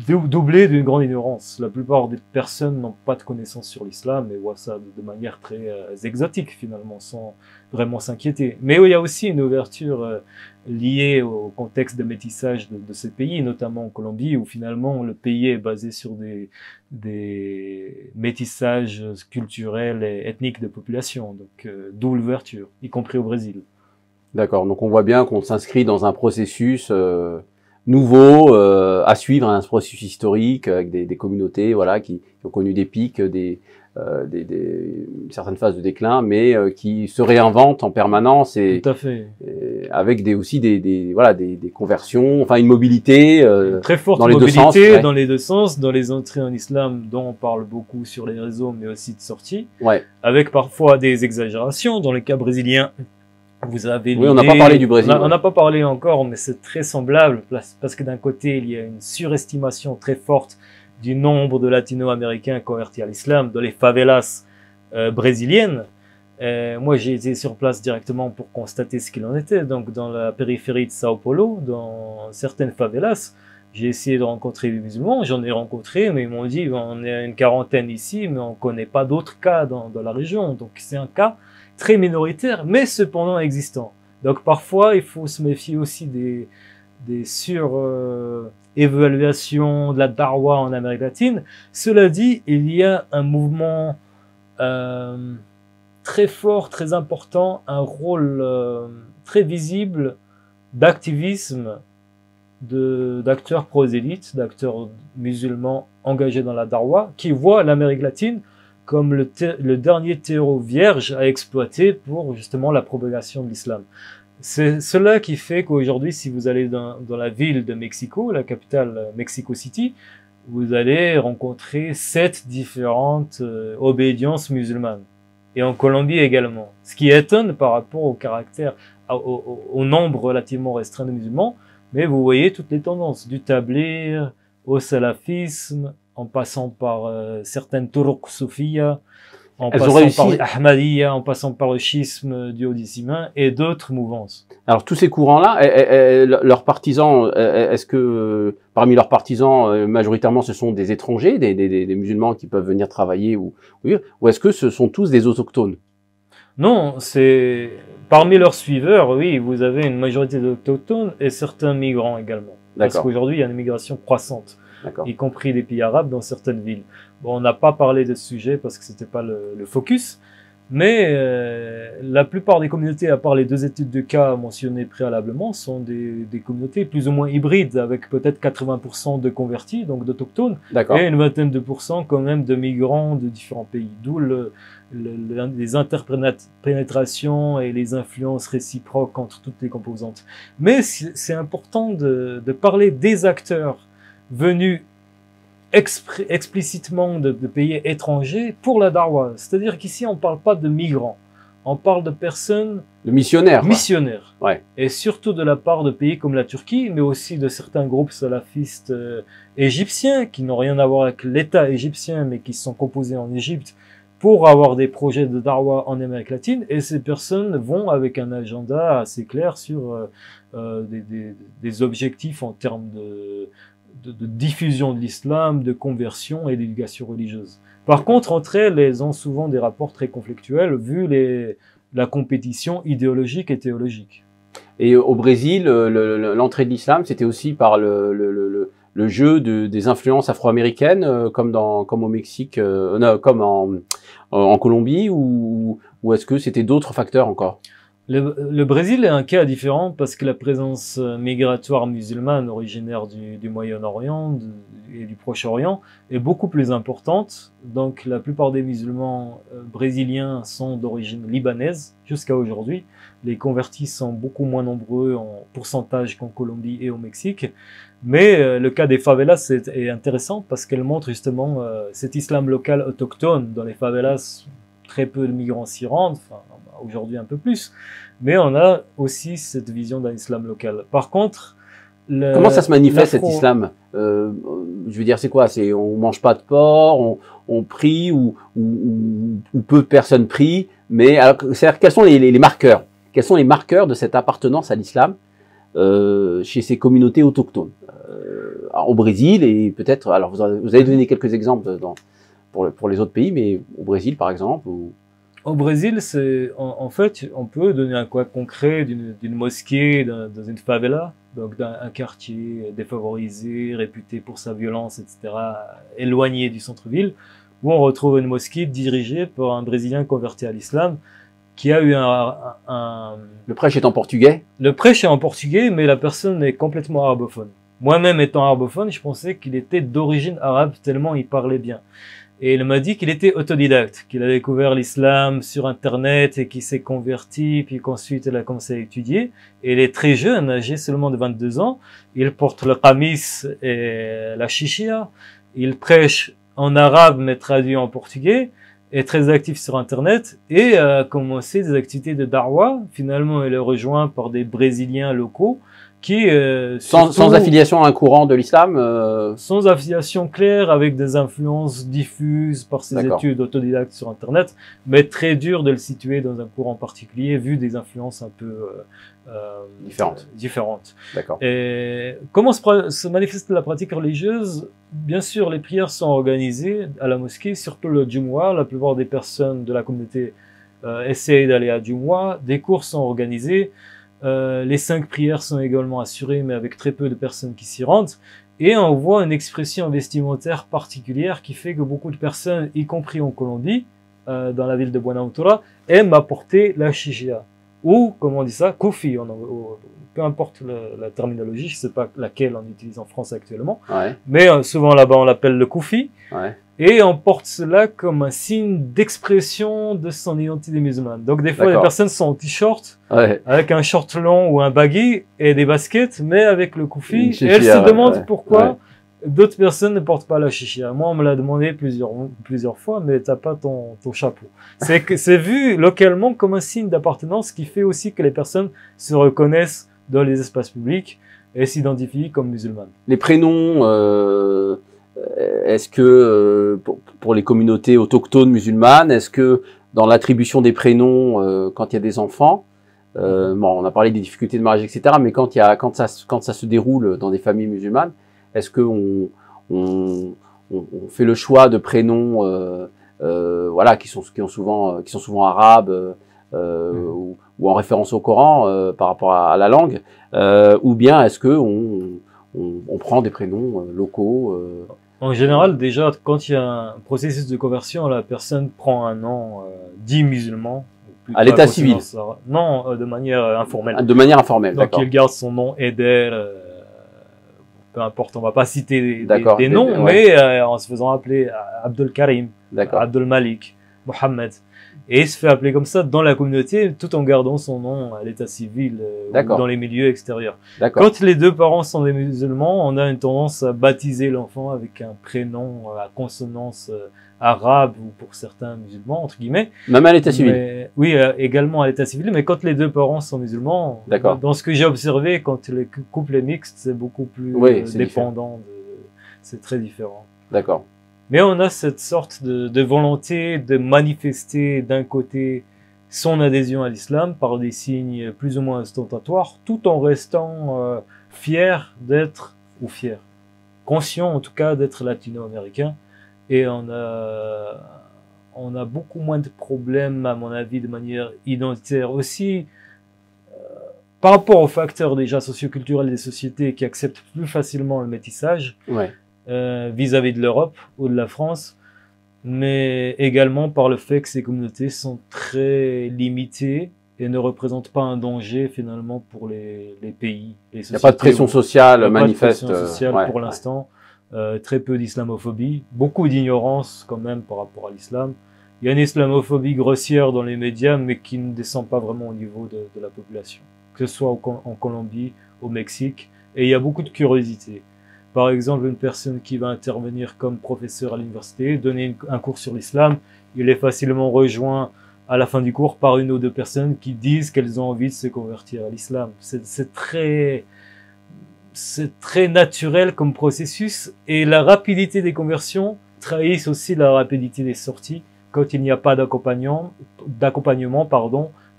B: doublés d'une grande ignorance. La plupart des personnes n'ont pas de connaissances sur l'islam et voient ça de manière très exotique finalement, sans vraiment s'inquiéter. Mais il y a aussi une ouverture liée au contexte de métissage de ces pays, notamment en Colombie, où finalement le pays est basé sur des métissages culturels et ethniques de population, donc d'où l'ouverture, y compris au Brésil.
A: D'accord, donc on voit bien qu'on s'inscrit dans un processus nouveau à suivre, un processus historique avec des communautés voilà qui ont connu des pics, certaines phases de déclin, mais qui se réinventent en permanence et,
B: tout à fait.
A: Et avec aussi des conversions, enfin une mobilité
B: très forte
A: dans les deux sens,
B: dans les deux sens, dans les entrées en islam dont on parle beaucoup sur les réseaux, mais aussi de sorties, avec parfois des exagérations. Dans les cas brésiliens, vous avez
A: on n'a pas parlé du Brésil.
B: On n'a pas parlé encore, mais c'est très semblable parce que d'un côté, il y a une surestimation très forte du nombre de latino-américains convertis à l'islam dans les favelas brésiliennes. Moi, j'ai été sur place directement pour constater ce qu'il en était. Donc, dans la périphérie de Sao Paulo, dans certaines favelas, j'ai essayé de rencontrer des musulmans. J'en ai rencontré, mais ils m'ont dit on est une quarantaine ici, mais on connaît pas d'autres cas dans la région. Donc, c'est un cas très minoritaire, mais cependant existant. Donc parfois, il faut se méfier aussi des évaluations de la darwa en Amérique latine. Cela dit, il y a un mouvement très fort, très important, un rôle très visible d'activisme d'acteurs prosélytes, d'acteurs musulmans engagés dans la darwa, qui voient l'Amérique latine comme le dernier terreau vierge à exploiter pour justement la propagation de l'islam. C'est cela qui fait qu'aujourd'hui, si vous allez dans la ville de Mexico, la capitale Mexico City, vous allez rencontrer 7 différentes obédiences musulmanes. Et en Colombie également. Ce qui étonne par rapport au caractère, au nombre relativement restreint de musulmans, mais vous voyez toutes les tendances, du tabligh au salafisme, en passant par certaines turuq soufiyya, en passant par l'ahmadiyya, en passant par le schisme duodécimain et d'autres mouvances.
A: Alors tous ces courants-là, leurs partisans, est-ce que parmi leurs partisans, majoritairement ce sont des étrangers, des musulmans qui peuvent venir travailler ou est-ce que ce sont tous des autochtones?
B: Non, c'est parmi leurs suiveurs, oui, vous avez une majorité d'autochtones et certains migrants également. Parce qu'aujourd'hui, il y a une migration croissante, y compris des pays arabes dans certaines villes. Bon, on n'a pas parlé de ce sujet parce que c'était pas le focus, Mais la plupart des communautés, à part les 2 études de cas mentionnées préalablement, sont des communautés plus ou moins hybrides, avec peut-être 80% de convertis, donc d'autochtones, et une vingtaine de pourcents quand même de migrants de différents pays. D'où les interpénétrations et les influences réciproques entre toutes les composantes. Mais c'est important de parler des acteurs venus explicitement de pays étrangers pour la Darwa. C'est-à-dire qu'ici, on ne parle pas de migrants. On parle de personnes...
A: De missionnaires.
B: Missionnaires.
A: Ouais.
B: Et surtout de la part de pays comme la Turquie, mais aussi de certains groupes salafistes égyptiens qui n'ont rien à voir avec l'État égyptien, mais qui sont composés en Égypte pour avoir des projets de Darwa en Amérique latine. Et ces personnes vont avec un agenda assez clair sur des objectifs en termes de diffusion de l'islam, de conversion et d'éducation religieuse. Par contre, entre elles, elles ont souvent des rapports très conflictuels vu la compétition idéologique et théologique.
A: Et au Brésil, l'entrée de l'islam, c'était aussi par le jeu des influences afro-américaines, comme au Mexique, comme en Colombie, ou est-ce que c'était d'autres facteurs encore?
B: Le Brésil est un cas différent parce que la présence migratoire musulmane originaire du Moyen-Orient et du Proche-Orient est beaucoup plus importante. Donc la plupart des musulmans brésiliens sont d'origine libanaise jusqu'à aujourd'hui. Les convertis sont beaucoup moins nombreux en pourcentage qu'en Colombie et au Mexique. Mais le cas des favelas est intéressant parce qu'elle montre justement cet islam local autochtone. Dans les favelas, très peu de migrants s'y rendent, enfin aujourd'hui un peu plus, mais on a aussi cette vision d'un islam local. Par contre,
A: comment ça se manifeste cet islam? Je veux dire, c'est quoi? C'est on mange pas de porc, on prie ou peu de personnes prient, mais alors, c'est-à-dire, quels sont les marqueurs? Quels sont les marqueurs de cette appartenance à l'islam chez ces communautés autochtones au Brésil et peut-être, alors vous avez donné quelques exemples pour les autres pays, mais au Brésil par exemple
B: Au Brésil, en fait, on peut donner un cas concret d'une mosquée dans une favela, donc un quartier défavorisé, réputé pour sa violence, etc., éloigné du centre-ville, où on retrouve une mosquée dirigée par un Brésilien converti à l'islam, qui a eu
A: Le prêche est en portugais?
B: Le prêche est en portugais, mais la personne est complètement arabophone. Moi-même étant arabophone, je pensais qu'il était d'origine arabe, tellement il parlait bien. Et il m'a dit qu'il était autodidacte, qu'il a découvert l'islam sur Internet et qu'il s'est converti, puis qu'ensuite il a commencé à étudier. Et il est très jeune, âgé seulement de 22 ans. Il porte le qamis et la chichia. Il prêche en arabe, mais traduit en portugais. Est très actif sur Internet et a commencé des activités de Darwa. Finalement, il est rejoint par des Brésiliens locaux qui
A: sans affiliation à un courant de l'islam
B: sans affiliation claire, avec des influences diffuses par ses études autodidactes sur Internet, mais très dur de le situer dans un courant particulier vu des influences un peu différentes.
A: D'accord.
B: Et comment se manifeste la pratique religieuse? Bien sûr, les prières sont organisées à la mosquée, surtout le Jumu'ah. La plupart des personnes de la communauté essayent d'aller à Jumu'ah. Des cours sont organisés. Les 5 prières sont également assurées, mais avec très peu de personnes qui s'y rendent. Et on voit une expression vestimentaire particulière qui fait que beaucoup de personnes, y compris en Colombie, dans la ville de Buenaventura, aiment apporter la chichia. Ou, comment on dit ça, kofi. Peu importe la terminologie, je ne sais pas laquelle on utilise en France actuellement.
A: Ouais.
B: Mais souvent là-bas, on l'appelle le kofi.
A: Ouais.
B: Et on porte cela comme un signe d'expression de son identité musulmane. Donc des fois, les personnes sont en t-shirt, avec un short long ou un baggy et des baskets, mais avec le koufi. Et elles se demandent pourquoi d'autres personnes ne portent pas la chichia. Moi, on me l'a demandé plusieurs fois, mais t'as pas ton chapeau. C'est vu localement comme un signe d'appartenance qui fait aussi que les personnes se reconnaissent dans les espaces publics et s'identifient comme musulmanes.
A: Les prénoms, est-ce que pour les communautés autochtones musulmanes, est-ce que dans l'attribution des prénoms quand il y a des enfants, bon, on a parlé des difficultés de mariage, etc., mais quand ça se déroule dans des familles musulmanes, est-ce que on fait le choix de prénoms voilà, qui sont souvent arabes ou en référence au Coran par rapport à la langue, ou bien est-ce que on prend des prénoms locaux
B: En général, déjà, quand il y a un processus de conversion, la personne prend un nom dit musulman.
A: À l'état civil?
B: Non, de manière informelle.
A: De manière informelle,
B: donc
A: d'accord.
B: il garde son nom Eder, peu importe, on va pas citer des
A: ouais.
B: noms, mais en se faisant appeler Abdel Karim, Abdel Malik, Mohamed. Et il se fait appeler comme ça dans la communauté, tout en gardant son nom à l'état civil ou dans les milieux extérieurs. Quand les deux parents sont des musulmans, on a une tendance à baptiser l'enfant avec un prénom à consonance arabe ou pour certains musulmans, entre guillemets.
A: Même à l'état civil?
B: Oui, également à l'état civil, mais quand les deux parents sont musulmans, dans ce que j'ai observé, quand le couple est mixte, c'est beaucoup plus dépendant. C'est très différent.
A: D'accord.
B: Mais on a cette sorte de volonté de manifester d'un côté son adhésion à l'islam par des signes plus ou moins ostentatoires, tout en restant fier d'être, ou fier, conscient en tout cas d'être latino-américain. Et on a beaucoup moins de problèmes, à mon avis, de manière identitaire aussi, par rapport aux facteurs déjà socioculturels des sociétés qui acceptent plus facilement le métissage.
A: Ouais.
B: Vis-à-vis de l'Europe ou de la France, mais également par le fait que ces communautés sont très limitées et ne représentent pas un danger finalement pour les pays. Il n'y
A: a pas de pression sociale manifeste.
B: Pas de pression sociale pour l'instant. Très peu d'islamophobie, beaucoup d'ignorance quand même par rapport à l'islam. Il y a une islamophobie grossière dans les médias, mais qui ne descend pas vraiment au niveau de la population, que ce soit en Colombie, au Mexique, et il y a beaucoup de curiosité. Par exemple, une personne qui va intervenir comme professeur à l'université, donner un cours sur l'islam, il est facilement rejoint à la fin du cours par une ou deux personnes qui disent qu'elles ont envie de se convertir à l'islam. C'est très naturel comme processus et la rapidité des conversions trahissent aussi la rapidité des sorties quand il n'y a pas d'accompagnement,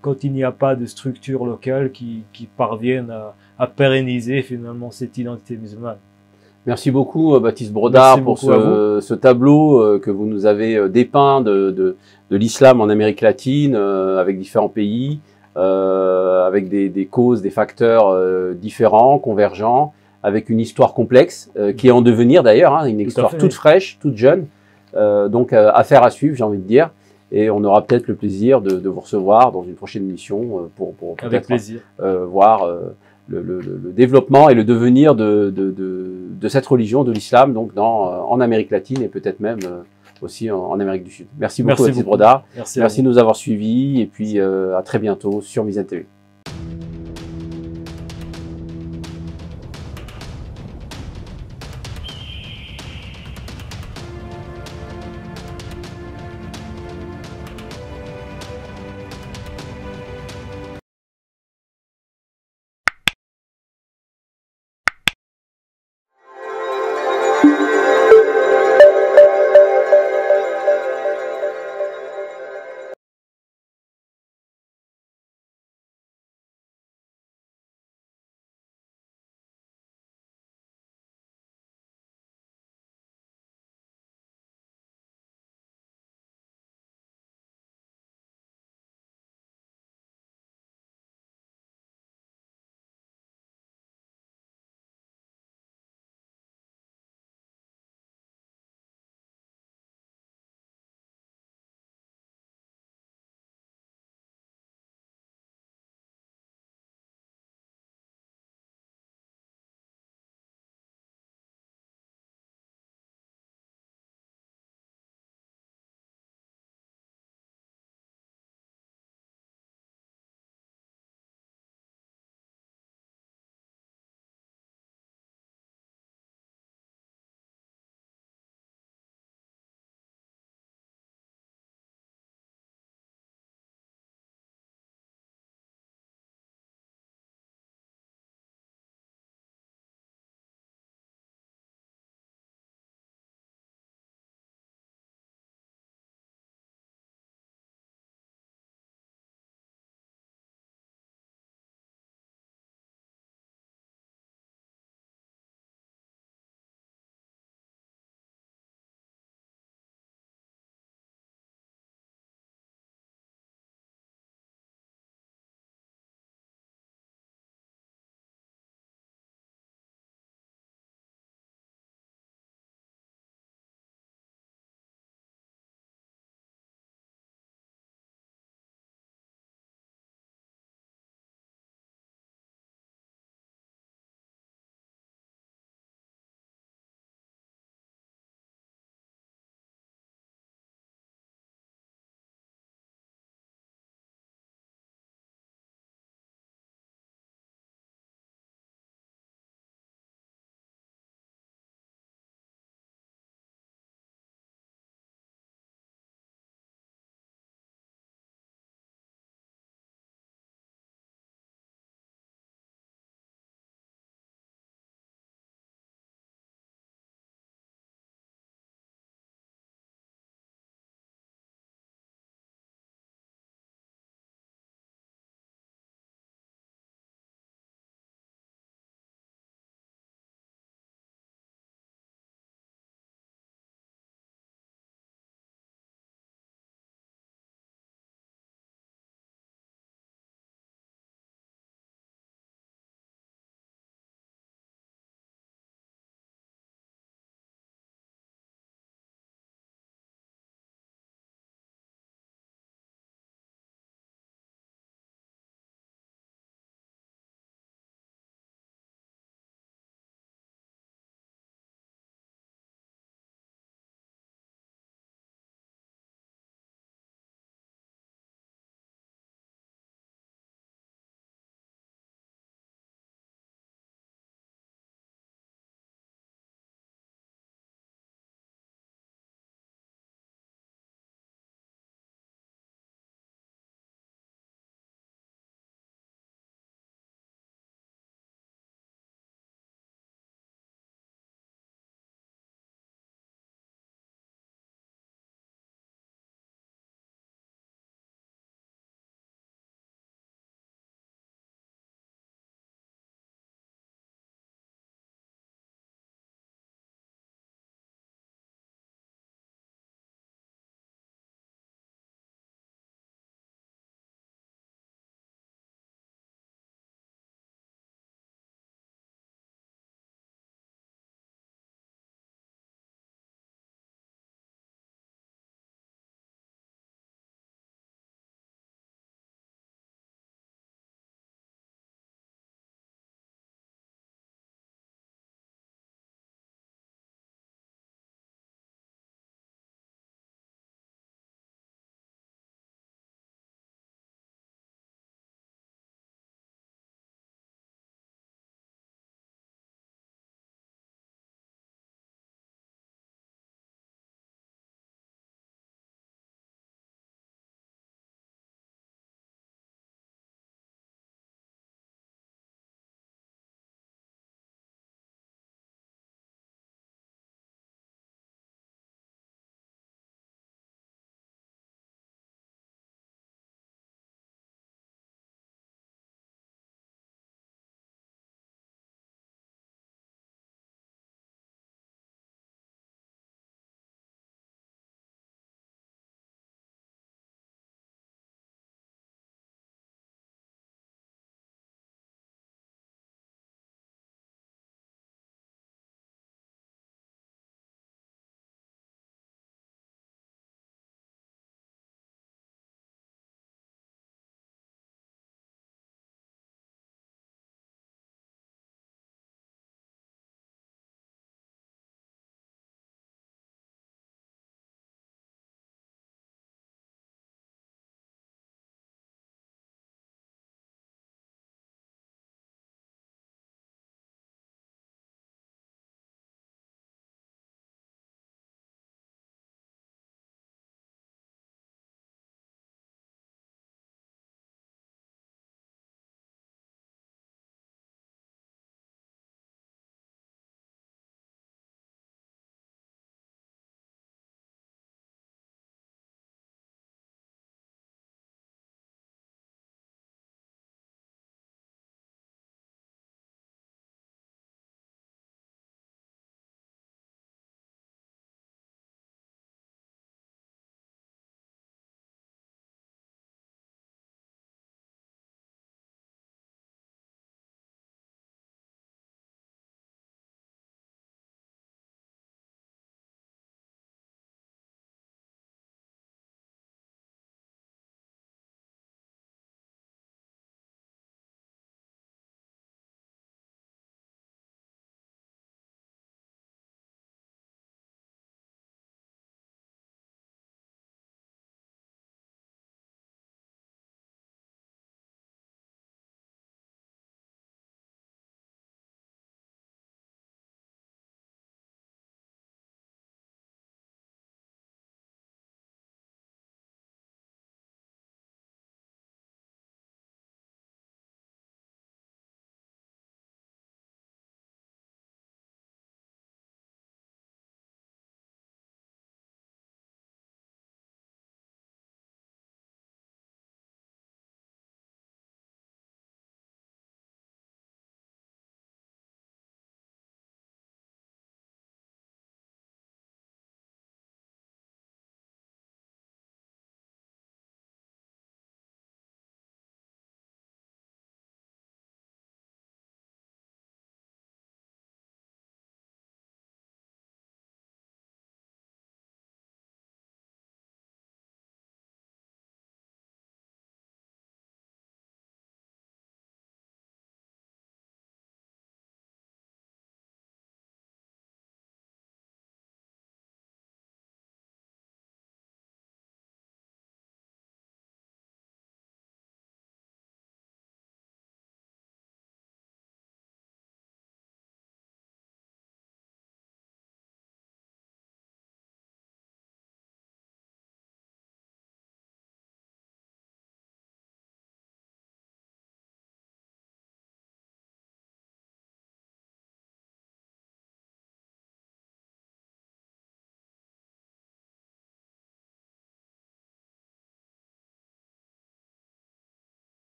B: quand il n'y a pas de structure locale qui parviennent à pérenniser finalement cette identité musulmane.
A: Merci beaucoup Baptiste Brodard pour ce tableau que vous nous avez dépeint de l'islam en Amérique latine avec différents pays, avec des causes, des facteurs différents, convergents, avec une histoire complexe qui est en devenir d'ailleurs, hein, une histoire toute fraîche, toute jeune, donc affaire à suivre, j'ai envie de dire. Et on aura peut-être le plaisir de vous recevoir dans une prochaine émission pour peut-être voir le développement et le devenir de cette religion, de l'islam, donc en Amérique latine et peut-être même aussi en Amérique du Sud. Merci beaucoup, Baptiste Brodard. Merci de nous avoir suivis et puis à très bientôt sur Mizane TV.